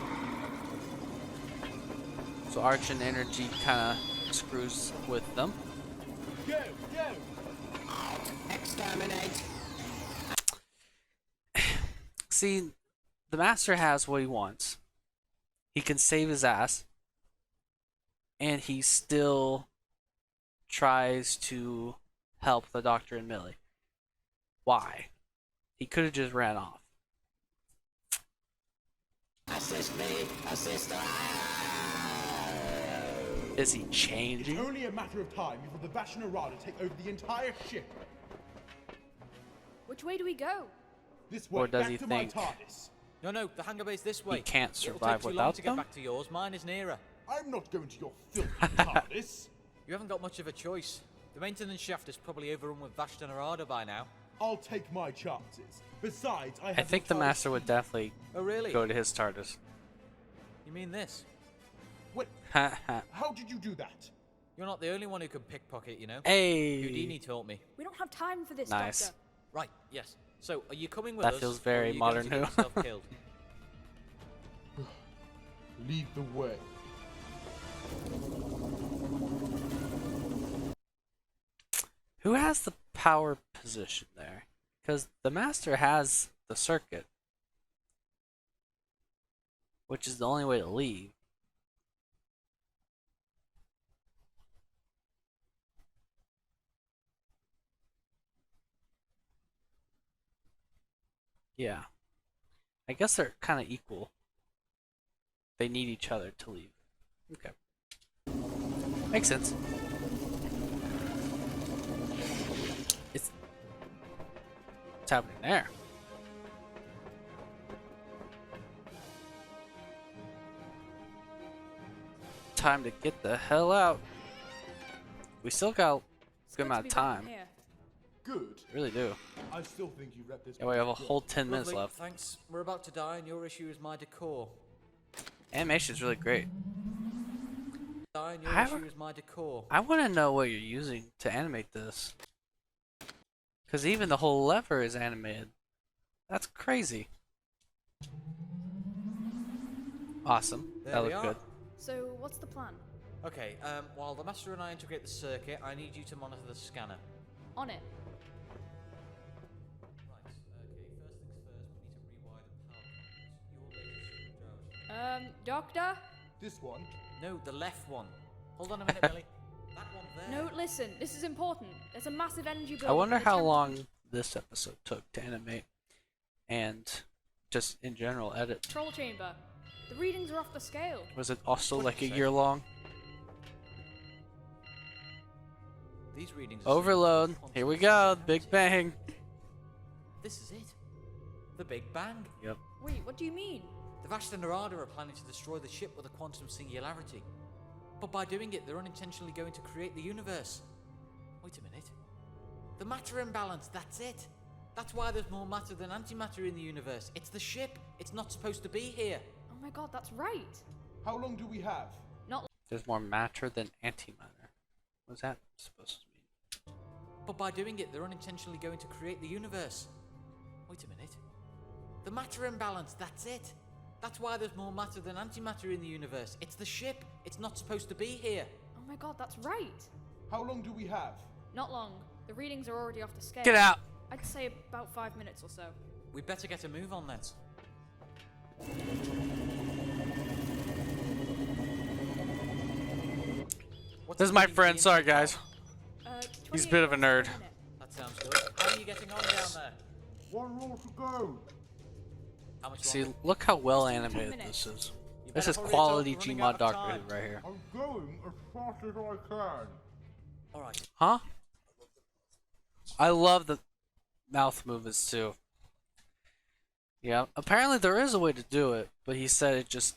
So Archon energy kind of screws with them. Go, go! Exterminate! See, the Master has what he wants. He can save his ass. And he still tries to help the Doctor and Millie. Why? He could have just ran off. Assist me! Assist! Is he changing? It's only a matter of time before the Bastion Arada take over the entire ship. Which way do we go? This way, Or does back he to think my TARDIS. No, the hangar base this way. he can't It'll survive take too long without to get them? back to yours. Mine is nearer. I'm not going to your filthy TARDIS. You haven't got much of a choice. The maintenance shaft is probably overrun with Vashtan Arada by now. I'll take my chances. Besides, I have I think the TARDIS. Master would definitely Oh, really? go to his TARDIS. You mean this? Wait, Ha ha. how did you do that? You're not the only one who can pickpocket, you know. Hey! Houdini taught me. We don't have time for this, Nice. Doctor. Right, yes. So, are you coming with That us? feels or very are you modern going to Who. get yourself killed? Lead the way. Who has the power position there? Because the Master has the circuit. Which is the only way to leave. Yeah. I guess they're kind of equal. They need each other to leave. Okay. Makes sense. What's happening there? Time to get the hell out. We still got a It's good to amount be of back in time. here. Good. Really do. I still think you rep this. Yeah, we have a pretty whole 10 minutes Lovely, left. thanks. We're about to die, and your issue is my decor. Animation's really great. Die, and your I- issue is my decor. I want to know what you're using to animate this. Because even the whole lever is animated. That's crazy. Awesome. There That we looked are. good. So, what's the plan? Okay, while the Master and I integrate the circuit, I need you to monitor the scanner. On it. Right, okay, first things first, we need to rewire the power cables. Your latest screwdriver. Doctor? This one. No, the left one. Hold on a minute, Millie. That one there. No, listen, this is important. There's a massive energy build. I wonder how long this episode took to animate. And just in general edit. Control chamber. The readings are off the scale. Was it also What like did a you say? year long? These readings are Overload. similar to Here we quantum go. Big singularity. bang. This is it. The Big Bang. Yep. Wait, what do you mean? The Vashtan Narada are planning to destroy the ship with a quantum singularity. But by doing it, they're unintentionally going to create the universe. Wait a minute. The matter imbalance, that's it. That's why there's more matter than antimatter in the universe. It's the ship. It's not supposed to be here. Oh my god, that's right. How long do we have? Not There's more matter than antimatter. What's that supposed to mean? But by doing it, they're unintentionally going to create the universe. Wait a minute. The matter imbalance, that's it. That's why there's more matter than antimatter in the universe. It's the ship. It's not supposed to be here. Oh my god, that's right. How long do we have? Not long. The readings are already off the scale. Get out! I'd say about 5 minutes or so. We'd better get a move on then. What's This is the my reading friend. for the Sorry, interval? guys. He's a 28 bit of a miles per nerd. minute. That sounds good. How are you getting on down there? One more to go. How much See, longer? look how well Just 10 animated minutes. this is. You This better is hurry it up, quality we're running Gmod out of Doctor time. Who right here. I'm going as fast as I can. Alright. Huh? I love the mouth movements too. Yeah, apparently there is a way to do it, but he said it just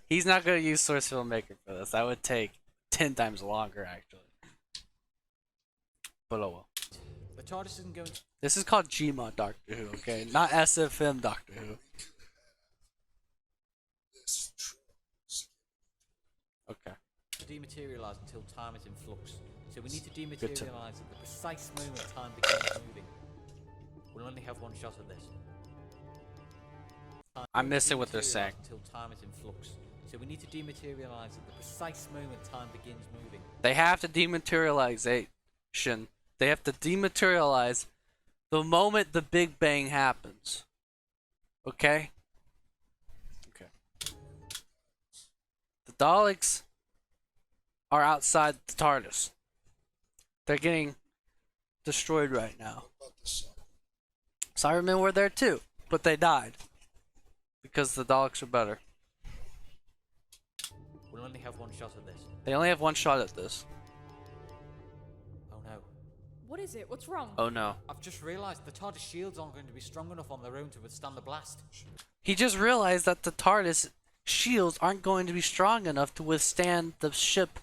he's not gonna use Source Filmmaker for this. That would take 10 times longer actually. But oh well. The TARDIS isn't going to This is called Gmod Doctor Who, okay? Not SFM Doctor Who. Okay. dematerialize until time is in flux. So we need to Good to- dematerialize at the precise moment time begins moving. We'll only have one shot at this. I'm missing what they're saying. Dematerialize until time is in flux. So we need to dematerialize at the precise moment time begins moving. They have to dematerialization. They have to dematerialize the moment the Big Bang happens. Okay? Okay. The Daleks are outside the TARDIS. They're getting destroyed right now. Cybermen were there too, but they died. Because the Daleks are better. We'll only have one shot at this. They only have one shot at this. Oh no. What is it? What's wrong? Oh no. I've just realized the TARDIS shields aren't going to be strong enough on their own to withstand the blast. He just realized that the TARDIS shields aren't going to be strong enough to withstand the ship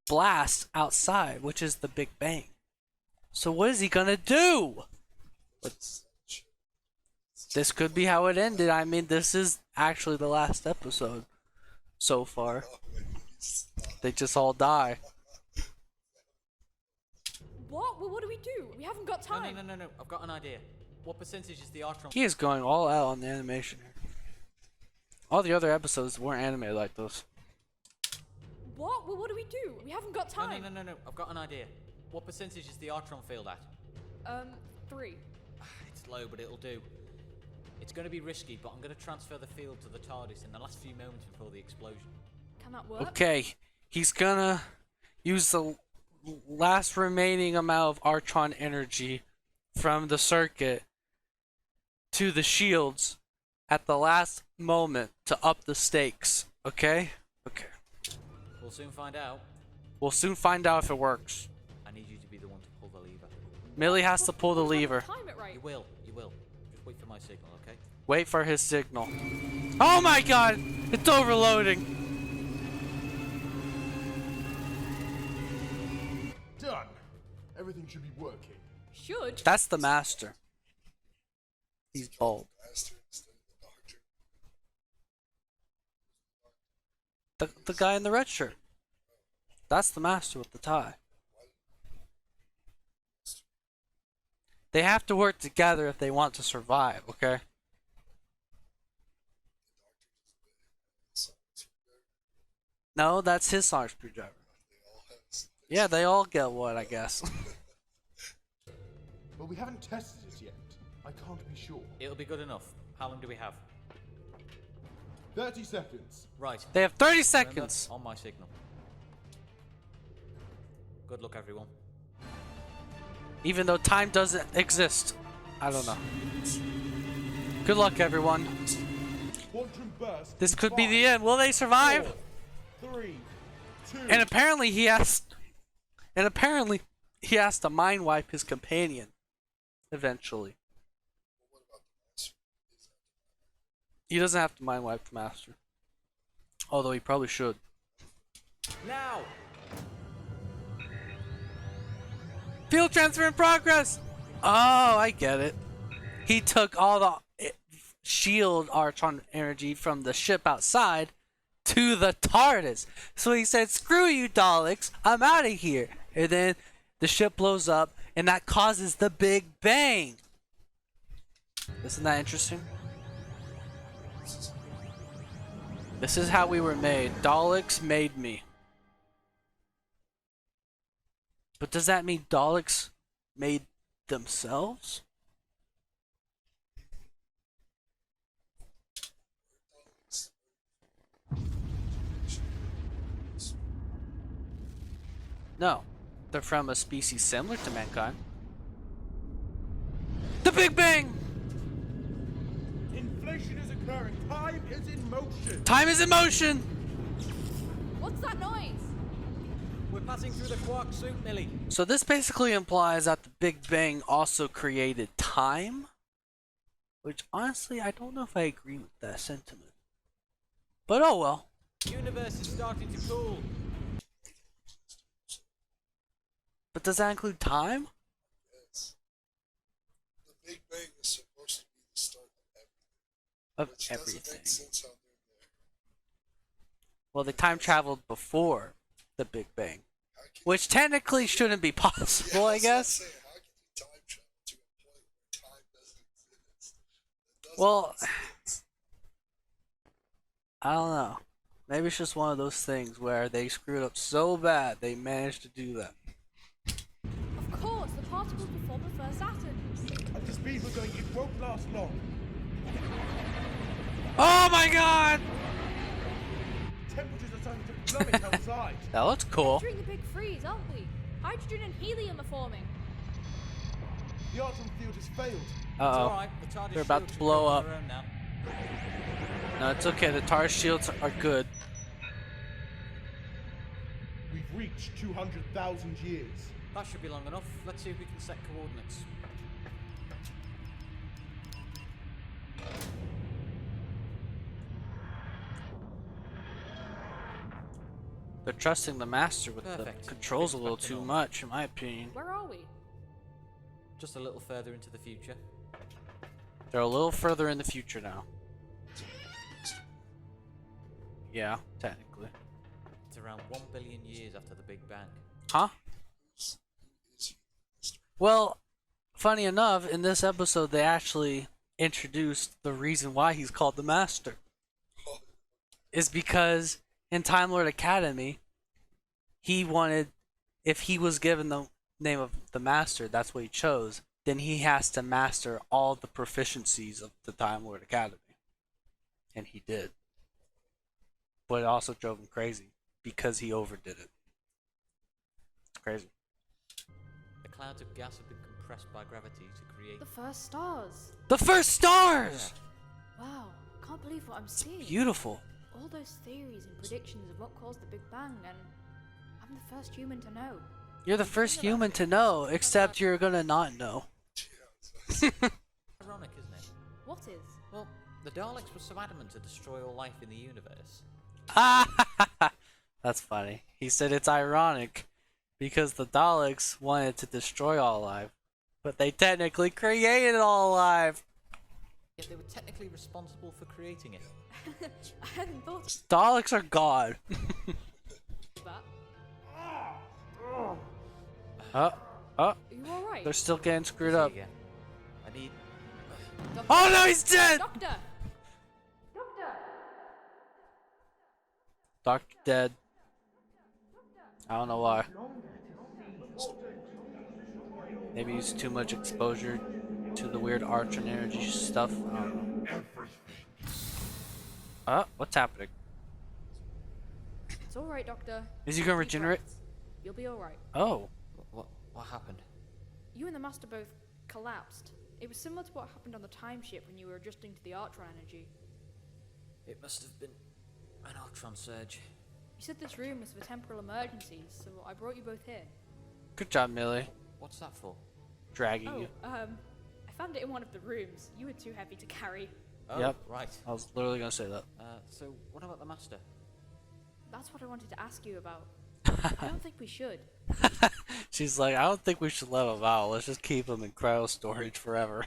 blast outside, which is the Big Bang. So what is he gonna do? This could be how it ended. I mean, this is actually the last episode so far. They just all die. What? Well, what do we do? We haven't got No, time. no. I've got an idea. What percentage is the Artron? He is going all out on the animation here. All the other episodes weren't animated like this. What? Well, what do we do? We haven't got time. No. I've got an idea. What percentage is the Artron field at? 3. It's low, but it'll do. It's going to be risky, but I'm going to transfer the field to the TARDIS in the last few moments before the explosion. Can that work? Okay, he's gonna use the last remaining amount of Artron energy from the circuit to the shields at the last moment to up the stakes. Okay? Okay. We'll soon find out. We'll soon find out if it works. I need you to be the one to pull the lever. Millie has to pull the lever. Time it right. You will. Just wait for my signal, okay? Wait for his signal. Oh my god! It's overloading! Done. Everything should be working. Should. That's the master. He's bald. The guy in the red shirt. That's the master with the tie. They have to work together if they want to survive, okay? No, that's his sonic screwdriver. Yeah, they all get one, I guess. But we haven't tested it yet. I can't be sure. It'll be good enough. How long do we have? 30 seconds. Right. They have 30 Remember, seconds. on my signal. Good luck, everyone. Even though time doesn't exist. I don't know. Good luck, everyone. Quantum burst. This in could be the 5, end. Will they survive? 4, 3, 2. And apparently he has to mind wipe his companion eventually. He doesn't have to mind wipe the master. Although he probably should. Now! Field transfer in progress! Oh, I get it. He took all the shield Archon energy from the ship outside to the TARDIS. So he said, screw you, Daleks, I'm out of here. And then the ship blows up, and that causes the Big Bang. Isn't that interesting? This is how we were made. Daleks made me. But does that mean Daleks made themselves? No. They're from a species similar to mankind. The Big Bang! Inflation is occurring. Time is in motion. Time is in motion! What's that noise? We're passing through the quark soup, Millie. So this basically implies that the Big Bang also created time? Which honestly, I don't know if I agree with that sentiment. But oh well. The universe is starting to cool. But does that include time? Yes. The Big Bang is supposed to be the start Of which everything. doesn't make sense how they're there. Well, they time traveled before the Big Bang. Which technically shouldn't be possible, I guess. Saying, how can you time travel to a point where time doesn't exist? That doesn't Well, make sense. I don't know. Maybe it's just one of those things where they screwed up so bad they managed to do that. Of course, the particles will form the first atoms. At the speed we're going, it won't last long. Oh my god! Temperatures are starting to plummet outside. That looks cool. Entering the big freeze, aren't we? Hydrogen and helium are forming. The Archon field has failed. Uh-oh. They're about to blow up. No, it's okay. The tar shields are good. We've reached 200,000 years. That should be long enough. Let's see if we can set coordinates. They're trusting the master with Perfect. the controls a little Expecting too all. much, in my opinion. Where are we? Just a little further into the future. They're a little further in the future now. Yeah, technically. It's around 1 billion years after the Big Bang. Huh? Well, funny enough, in this episode, they actually introduced the reason why he's called the Master. Is because in Time Lord Academy, he wanted, if he was given the name of the Master, that's what he chose, then he has to master all the proficiencies of the Time Lord Academy. And he did. But it also drove him crazy because he overdid it. It's crazy. The clouds of gas have been compressed by gravity to create... The first stars. The first stars! Wow, can't believe what I'm seeing. Beautiful. All those theories and predictions of what caused the Big Bang, and I'm the first human to know. You're the first human to know, except you're gonna not know. Ironic, isn't it? What is? Well, the Daleks were so adamant to destroy all life in the universe. That's funny. He said it's ironic because the Daleks wanted to destroy all life, but they technically created all life. Yet they were technically responsible for creating it. I hadn't thought of Daleks are God. that. Oh, Are you alright? they're still getting screwed up. Again. I need... Doctor? Oh no, he's dead! Doctor! Doctor! Doctor dead. I don't know why. Maybe he's too much exposure to the weird arch and energy stuff. I don't know. What's happening? It's alright, Doctor. Is he gonna Deep regenerate? breaths. You'll be alright. Oh. What happened? You and the Master both collapsed. It was similar to what happened on the time ship when you were adjusting to the Artron energy. It must have been an Ultron surge. You said this room was for temporal emergencies, so I brought you both here. Good job, Millie. What's that for? Dragging Oh, you. I found it in one of the rooms. You were too heavy to carry. Oh, Yep. right. I was literally gonna say that. So what about the Master? That's what I wanted to ask you about. I don't think we should. She's like, I don't think we should let him out. Let's just keep him in cryo storage forever.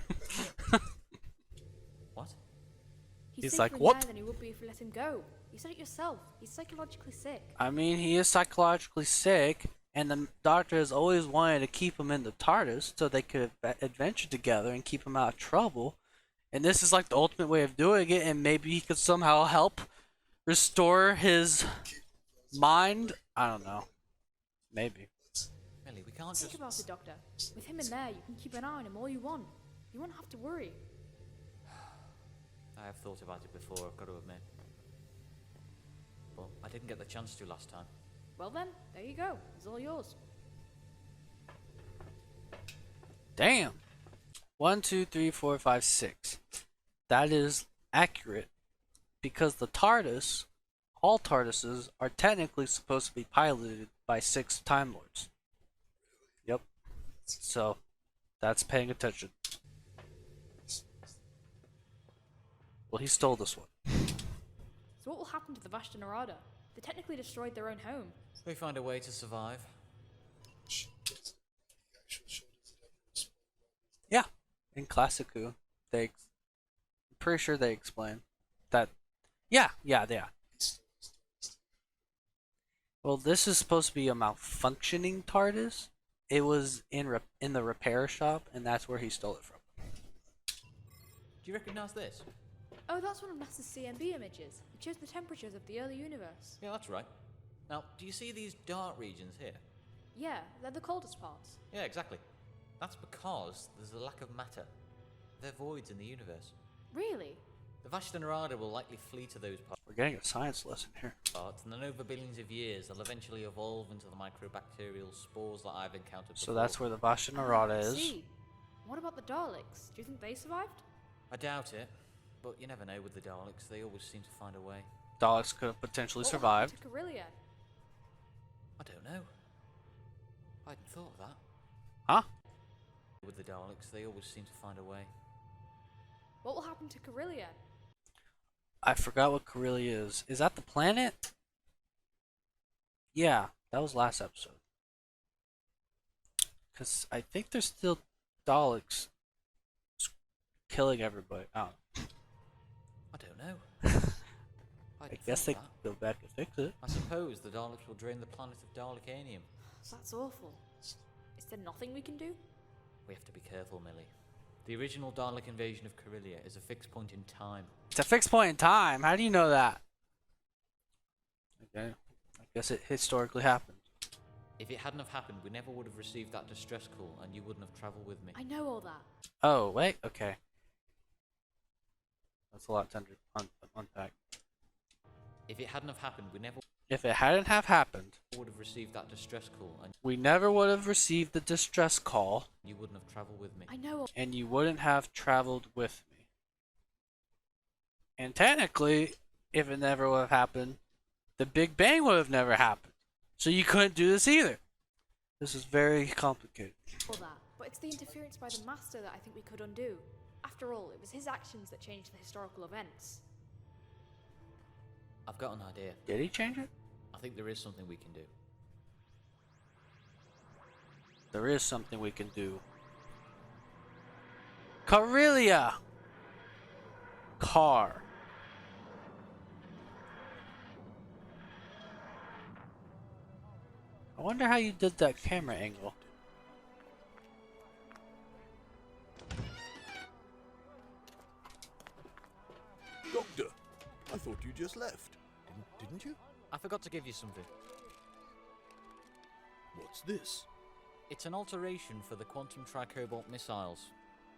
He's like, safer in "What?" there than he would be if we let him go. You said it yourself. He's psychologically sick. I mean, he is psychologically sick, and the doctor has always wanted to keep him in the TARDIS so they could adventure together and keep him out of trouble. And this is like the ultimate way of doing it, and maybe he could somehow help restore his mind. I don't know. Maybe. Millie, we can't Think just... about it, Doctor. With him in there, you can keep an eye on him all you want. You won't have to worry. I have thought about it before, I've got to admit. But I didn't get the chance to last time. Well then, there you go. It's all yours. Damn. 1, 2, 3, 4, 5, 6. That is accurate because the TARDIS, all TARDISes, are technically supposed to be piloted by 6 Time Lords. Yep. So, that's paying attention. Well, he stole this one. So what will happen to the Vashta Nerada? They technically destroyed their own home. We find a way to survive. Yeah. In Classicu, I'm pretty sure they explain that. Yeah. Well, this is supposed to be a malfunctioning TARDIS. It was in the repair shop, and that's where he stole it from. Do you recognize this? Oh, that's one of NASA's CMB images. It shows the temperatures of the early universe. Yeah, that's right. Now, do you see these dark regions here? Yeah, they're the coldest parts. Yeah, exactly. That's because there's a lack of matter. They're voids in the universe. Really? The Vashta Nerada will likely flee to those We're getting a science lesson here. parts, and then over billions of years, they'll eventually evolve into the microbacterial spores that I've encountered So before. that's where the Vashta Nerada is. See. What about the Daleks? Do you think they survived? I doubt it, but you never know with the Daleks. They always seem to find a way. Daleks could have potentially What survived. happened to Corellia? I don't know. I hadn't thought of that. Huh? With the Daleks, they always seem to find a way. What will happen to Corellia? I forgot what Corellia is. Is that the planet? Yeah, that was last episode. Because I think there's still Daleks killing everybody. I don't know. I guess they could go back and fix it. I suppose the Daleks will drain the planet of Dalekanium. That's awful. Is there nothing we can do? We have to be careful, Millie. The original Dalek invasion of Corellia is a fixed point in time. It's a fixed point in time. How do you know that? Okay. I guess it historically happened. If it hadn't have happened, we never would have received that distress call, and you wouldn't have travelled with me. I know all that. Oh, wait. Okay. That's a lot to unpack. If it hadn't have happened, we never If it hadn't have happened, would have received that distress call, and we never would have received the distress call, you wouldn't have travelled with me. I know. and you wouldn't have traveled with me. And technically, if it never would have happened, the Big Bang would have never happened. So you couldn't do this either. This is very complicated. All that, but it's the interference by the Master that I think we could undo. After all, it was his actions that changed the historical events. I've got an idea. Did he change it? I think there is something we can do. There is something we can do. Corellia! Car. I wonder how you did that camera angle. Doctor, I thought you just left. Didn't you? I forgot to give you something. What's this? It's an alteration for the quantum tricobalt missiles.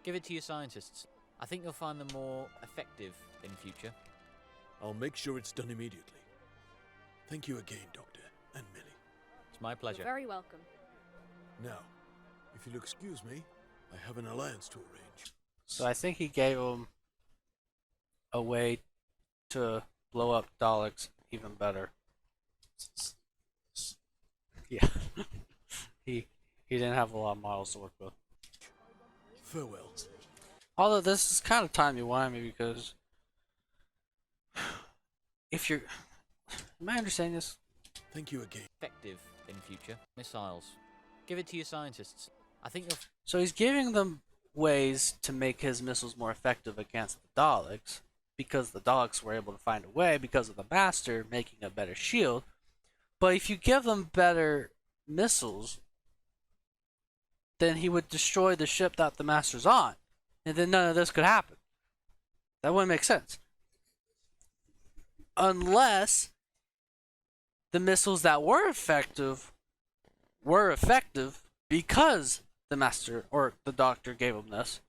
Give it to your scientists. I think you'll find them more effective in future. I'll make sure it's done immediately. Thank you again, Doctor, and Millie. It's my pleasure. You're very welcome. Now, if you'll excuse me, I have an alliance to arrange. So I think he gave him a way to blow up Daleks even better. Yeah. he didn't have a lot of models to work with. Farewell. Although this is kind of timey-wimey because if you're... Am I understanding this? Thank you again. Effective in future missiles. Give it to your scientists. I think you'll... So he's giving them ways to make his missiles more effective against the Daleks, because the dogs were able to find a way because of the master making a better shield. But if you give them better missiles, then he would destroy the ship that the master's on, and then none of this could happen. That wouldn't make sense. Unless the missiles that were effective because the master or the doctor gave them this.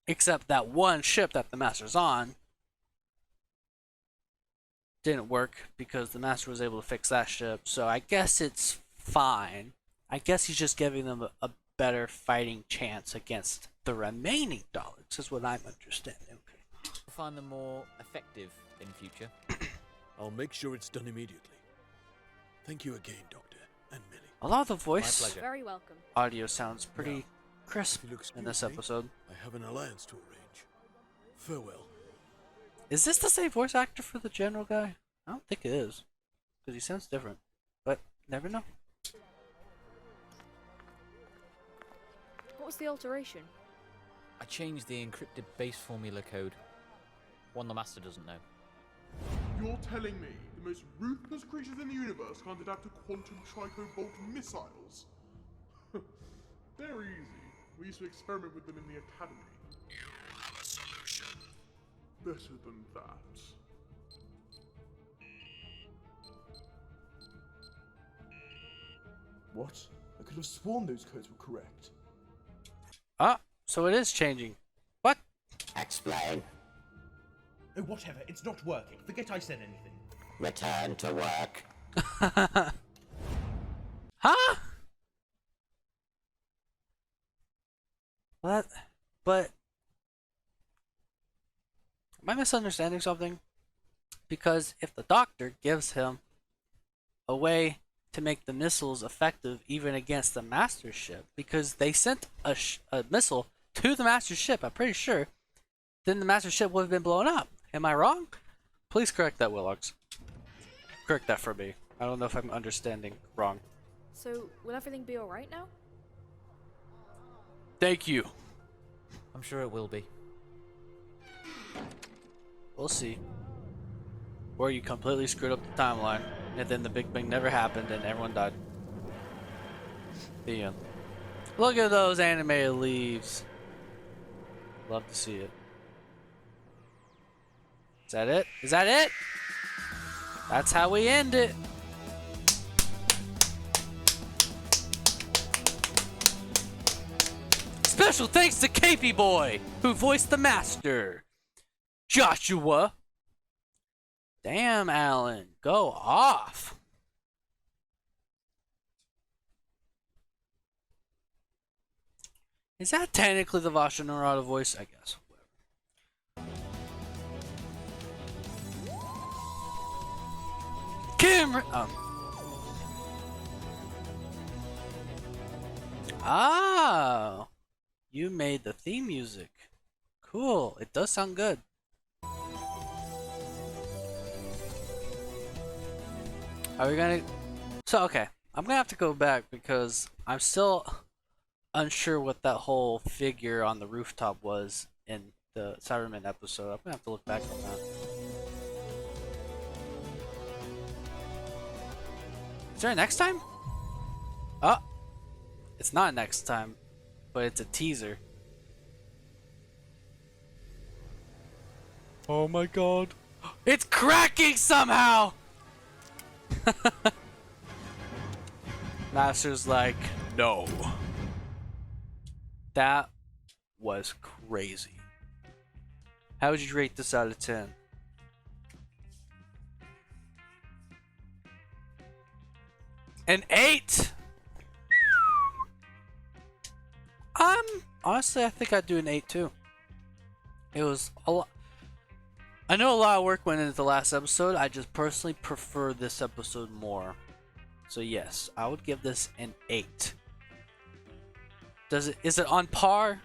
Except that one ship that the master's on didn't work because the master was able to fix that ship. So I guess it's fine. I guess he's just giving them a better fighting chance against the remaining Daleks, is what I'm understanding. Find them more effective in future. I'll make sure it's done immediately. Thank you again, Doctor and Millie. A lot of the voice Very welcome. audio sounds pretty crisp If you'll excuse in this me, episode. I have an alliance to arrange. Farewell. Is this the same voice actor for the general guy? I don't think it is, because he sounds different. But never know. What was the alteration? I changed the encrypted base formula code. One the master doesn't know. You're telling me the most ruthless creatures in the universe can't adapt to quantum tricobolt missiles? They're easy. We used to experiment with them in the academy. You have a solution. Better than that. What? I could have sworn those codes were correct. Ah, so it is changing. What? Explain. Oh, whatever. It's not working. Forget I said anything. Return to work. Huh? What? But am I misunderstanding something? Because if the doctor gives him a way to make the missiles effective even against the master ship, because they sent a missile to the master ship, I'm pretty sure, then the master ship would have been blown up. Am I wrong? Please correct that, Willogs. Correct that for me. I don't know if I'm understanding wrong. So, will everything be alright now? Thank you. I'm sure it will be. We'll see. Or you completely screwed up the timeline, and then the Big Bang never happened and everyone died. The end. Look at those animated leaves. Love to see it. Is that it? Is that it? That's how we end it. Special thanks to Capey Boy, who voiced the master. Joshua. Damn, Alan. Go off. Is that technically the Vasha Narada voice? I guess. Cameron. Ah, you made the theme music. Cool. It does sound good. Are we gonna? So okay, I'm gonna have to go back because I'm still unsure what that whole figure on the rooftop was in the Cyberman episode. I'm gonna have to look back on that. Is there a next time? Oh, it's not next time, but it's a teaser. Oh my god. It's cracking somehow! Master's like, no. That was crazy. How would you rate this out of 10? An 8? Honestly, I think I'd do an 8 too. It was a lot. I know a lot of work went into the last episode. I just personally prefer this episode more. So yes, I would give this an 8. Is it on par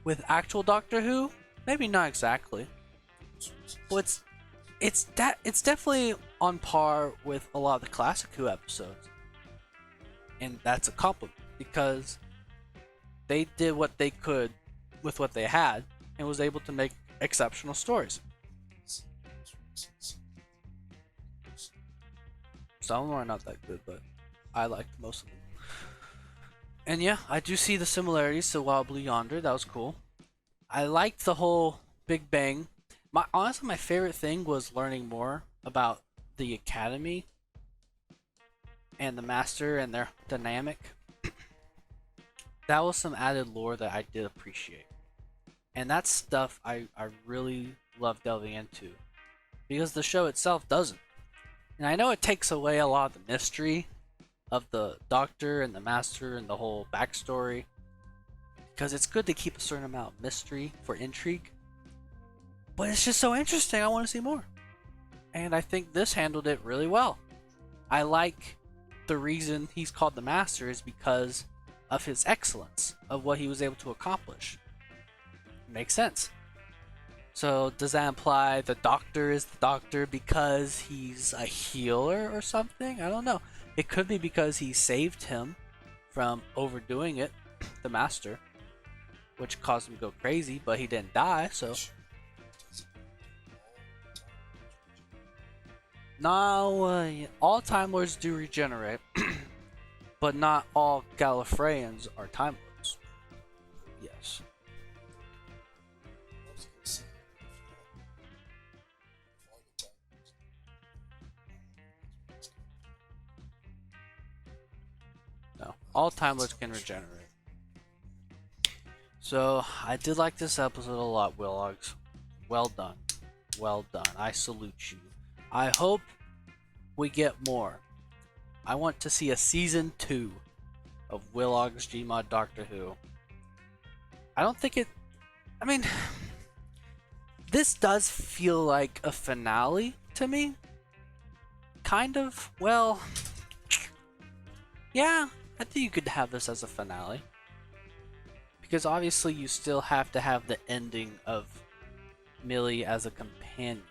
with actual Doctor Who? Maybe not exactly. Well, it's definitely on par with a lot of the classic Who episodes. And that's a compliment because they did what they could with what they had and was able to make exceptional stories. Some of them are not that good, but I liked most of them. And yeah, I do see the similarities to Wild Blue Yonder. That was cool. I liked the whole Big Bang. Honestly, my favorite thing was learning more about the Academy and the Master and their dynamic. That was some added lore that I did appreciate. And that's stuff I really love delving into. Because the show itself doesn't. And I know it takes away a lot of the mystery of the Doctor and the Master and the whole backstory. Because it's good to keep a certain amount of mystery for intrigue. But it's just so interesting, I want to see more. And I think this handled it really well. I like the reason he's called the Master is because of his excellence, of what he was able to accomplish. Makes sense. So does that imply the Doctor is the Doctor because he's a healer or something? I don't know. It could be because he saved him from overdoing it, the Master, which caused him to go crazy, but he didn't die, so... No, all Time Lords do regenerate, but not all Gallifreyans are Time Lords. Yes. No, all Time Lords can regenerate. So, I did like this episode a lot, Willogs. Well done. Well done. I salute you. I hope we get more. I want to see a season 2 of Willogs Gmod Doctor Who. I don't think it... I mean... This does feel like a finale to me. Kind of. Well... Yeah, I think you could have this as a finale. Because obviously you still have to have the ending of Millie as a companion.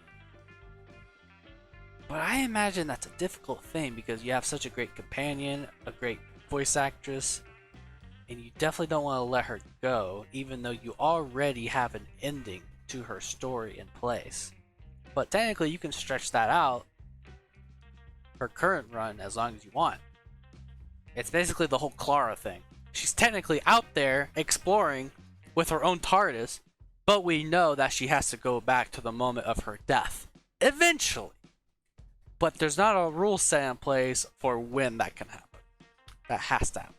But I imagine that's a difficult thing because you have such a great companion, a great voice actress, and you definitely don't want to let her go, even though you already have an ending to her story in place. But technically you can stretch that out, her current run, as long as you want. It's basically the whole Clara thing. She's technically out there exploring with her own TARDIS, but we know that she has to go back to the moment of her death. Eventually. But there's not a rule set in place for when that can happen. That has to happen.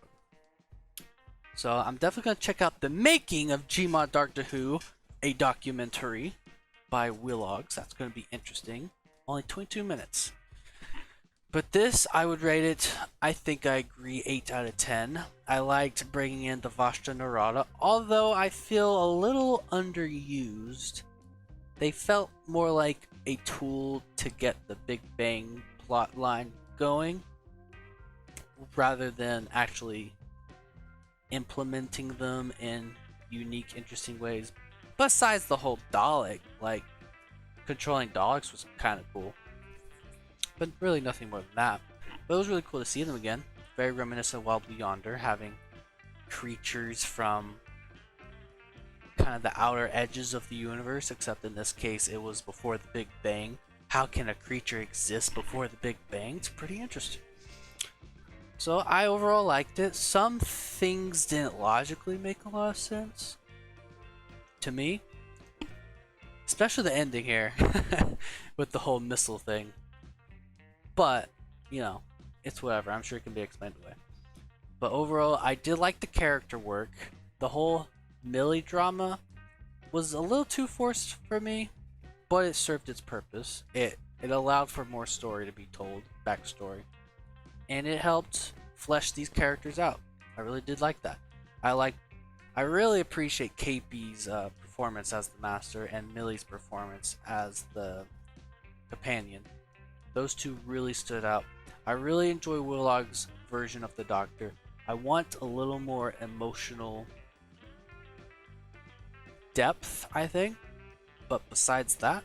So I'm definitely going to check out the making of Gmod Doctor Who, a documentary by Willogs. That's going to be interesting. Only 22 minutes. But this, I would rate it, I think I agree, 8 out of 10. I liked bringing in the Vashta Narada, although I feel a little underused. They felt more like a tool to get the Big Bang plot line going, rather than actually implementing them in unique, interesting ways. Besides the whole Dalek, like, controlling Daleks was kind of cool. But really nothing more than that. But it was really cool to see them again. Very reminiscent of Wild Blue Yonder, having creatures from kind of the outer edges of the universe, except in this case it was before the Big Bang. How can a creature exist before the Big Bang? It's pretty interesting. So I overall liked it. Some things didn't logically make a lot of sense to me, especially the ending here with the whole missile thing. But, you know, it's whatever. I'm sure it can be explained away. But overall, I did like the character work. The whole Millie drama was a little too forced for me, but it served its purpose. It allowed for more story to be told, backstory, and it helped flesh these characters out. I really did like that. I really appreciate KP's performance as the Master and Millie's performance as the companion. Those two really stood out. I really enjoy Willog's version of the Doctor. I want a little more emotional depth, I think. But besides that,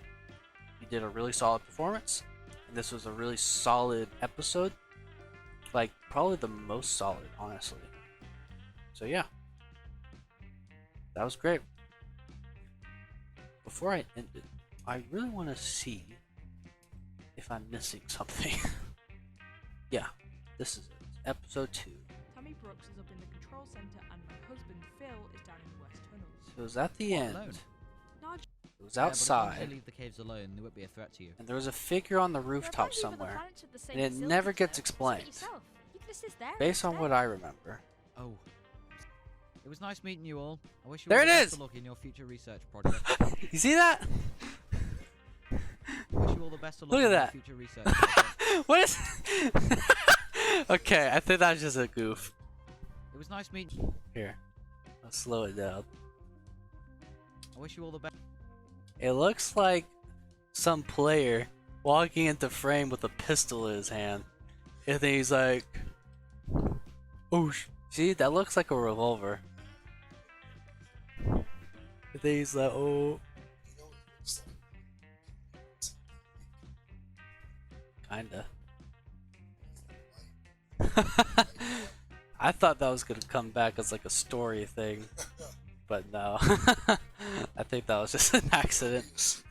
he did a really solid performance. And this was a really solid episode. Like, probably the most solid, honestly. So yeah. That was great. Before I end it, I really want to see if I'm missing something. Yeah, this is it. Episode 2. Tammy Brooks is up in the control center and my husband Phil is down in the west tunnels. So it was at the end. Alone? No, It was Yeah, but as long as outside. they leave the caves alone, they won't be a threat to you. And there was a figure on the rooftop somewhere. And it never gets explained. Based on what I remember. Oh. It was nice meeting you all. I wish you There all it the best is! of luck in your future research project. You see that? I wish you all the best of luck Look at in that. your future research project. What is Okay, I think that's just a goof. It was nice meeting you. Here. I'll slow it down. I wish you all the best. It looks like some player walking into frame with a pistol in his hand. And then he's like, oh, see, that looks like a revolver. And then he's like, oh. Kinda. I thought that was gonna come back as like a story thing. But no. I think that was just an accident.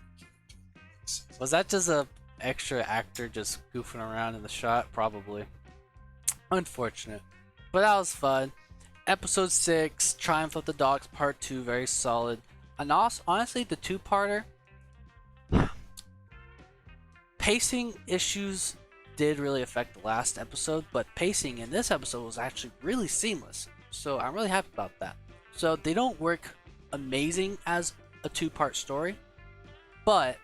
Was that just a extra actor just goofing around in the shot? Probably. Unfortunate. But that was fun. Episode 6, Triumph of the Dogs Part 2, very solid. And also, honestly, the two-parter, pacing issues did really affect the last episode, but pacing in this episode was actually really seamless. So I'm really happy about that. So they don't work amazing as a two-part story, but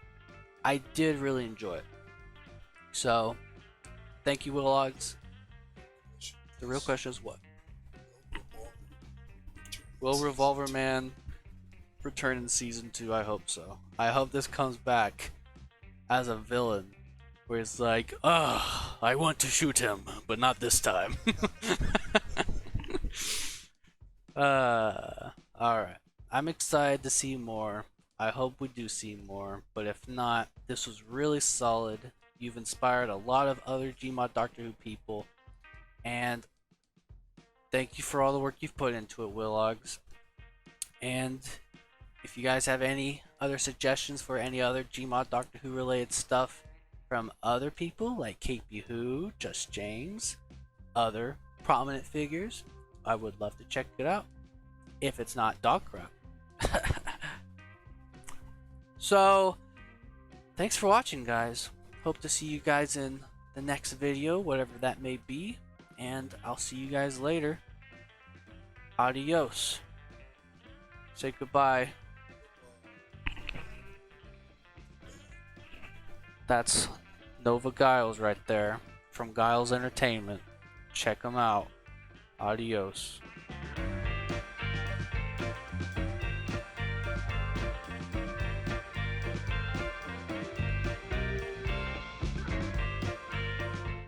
I did really enjoy it. So, thank you, Willogs. The real question is what? Will Revolver Man return in season 2? I hope so. I hope this comes back as a villain, where it's like, ugh, I want to shoot him, but not this time. Alright. I'm excited to see more. I hope we do see more, but if not, this was really solid. You've inspired a lot of other Gmod Doctor Who people, and thank you for all the work you've put into it, Willogs. And if you guys have any other suggestions for any other Gmod Doctor Who related stuff from other people like KP Who, Just James, other prominent figures, I would love to check it out. If it's not dog crap. So, thanks for watching, guys. Hope to see you guys in the next video, whatever that may be. And I'll see you guys later. Adios. Say goodbye. That's Nova Giles right there from Giles Entertainment. Check them out. Adios.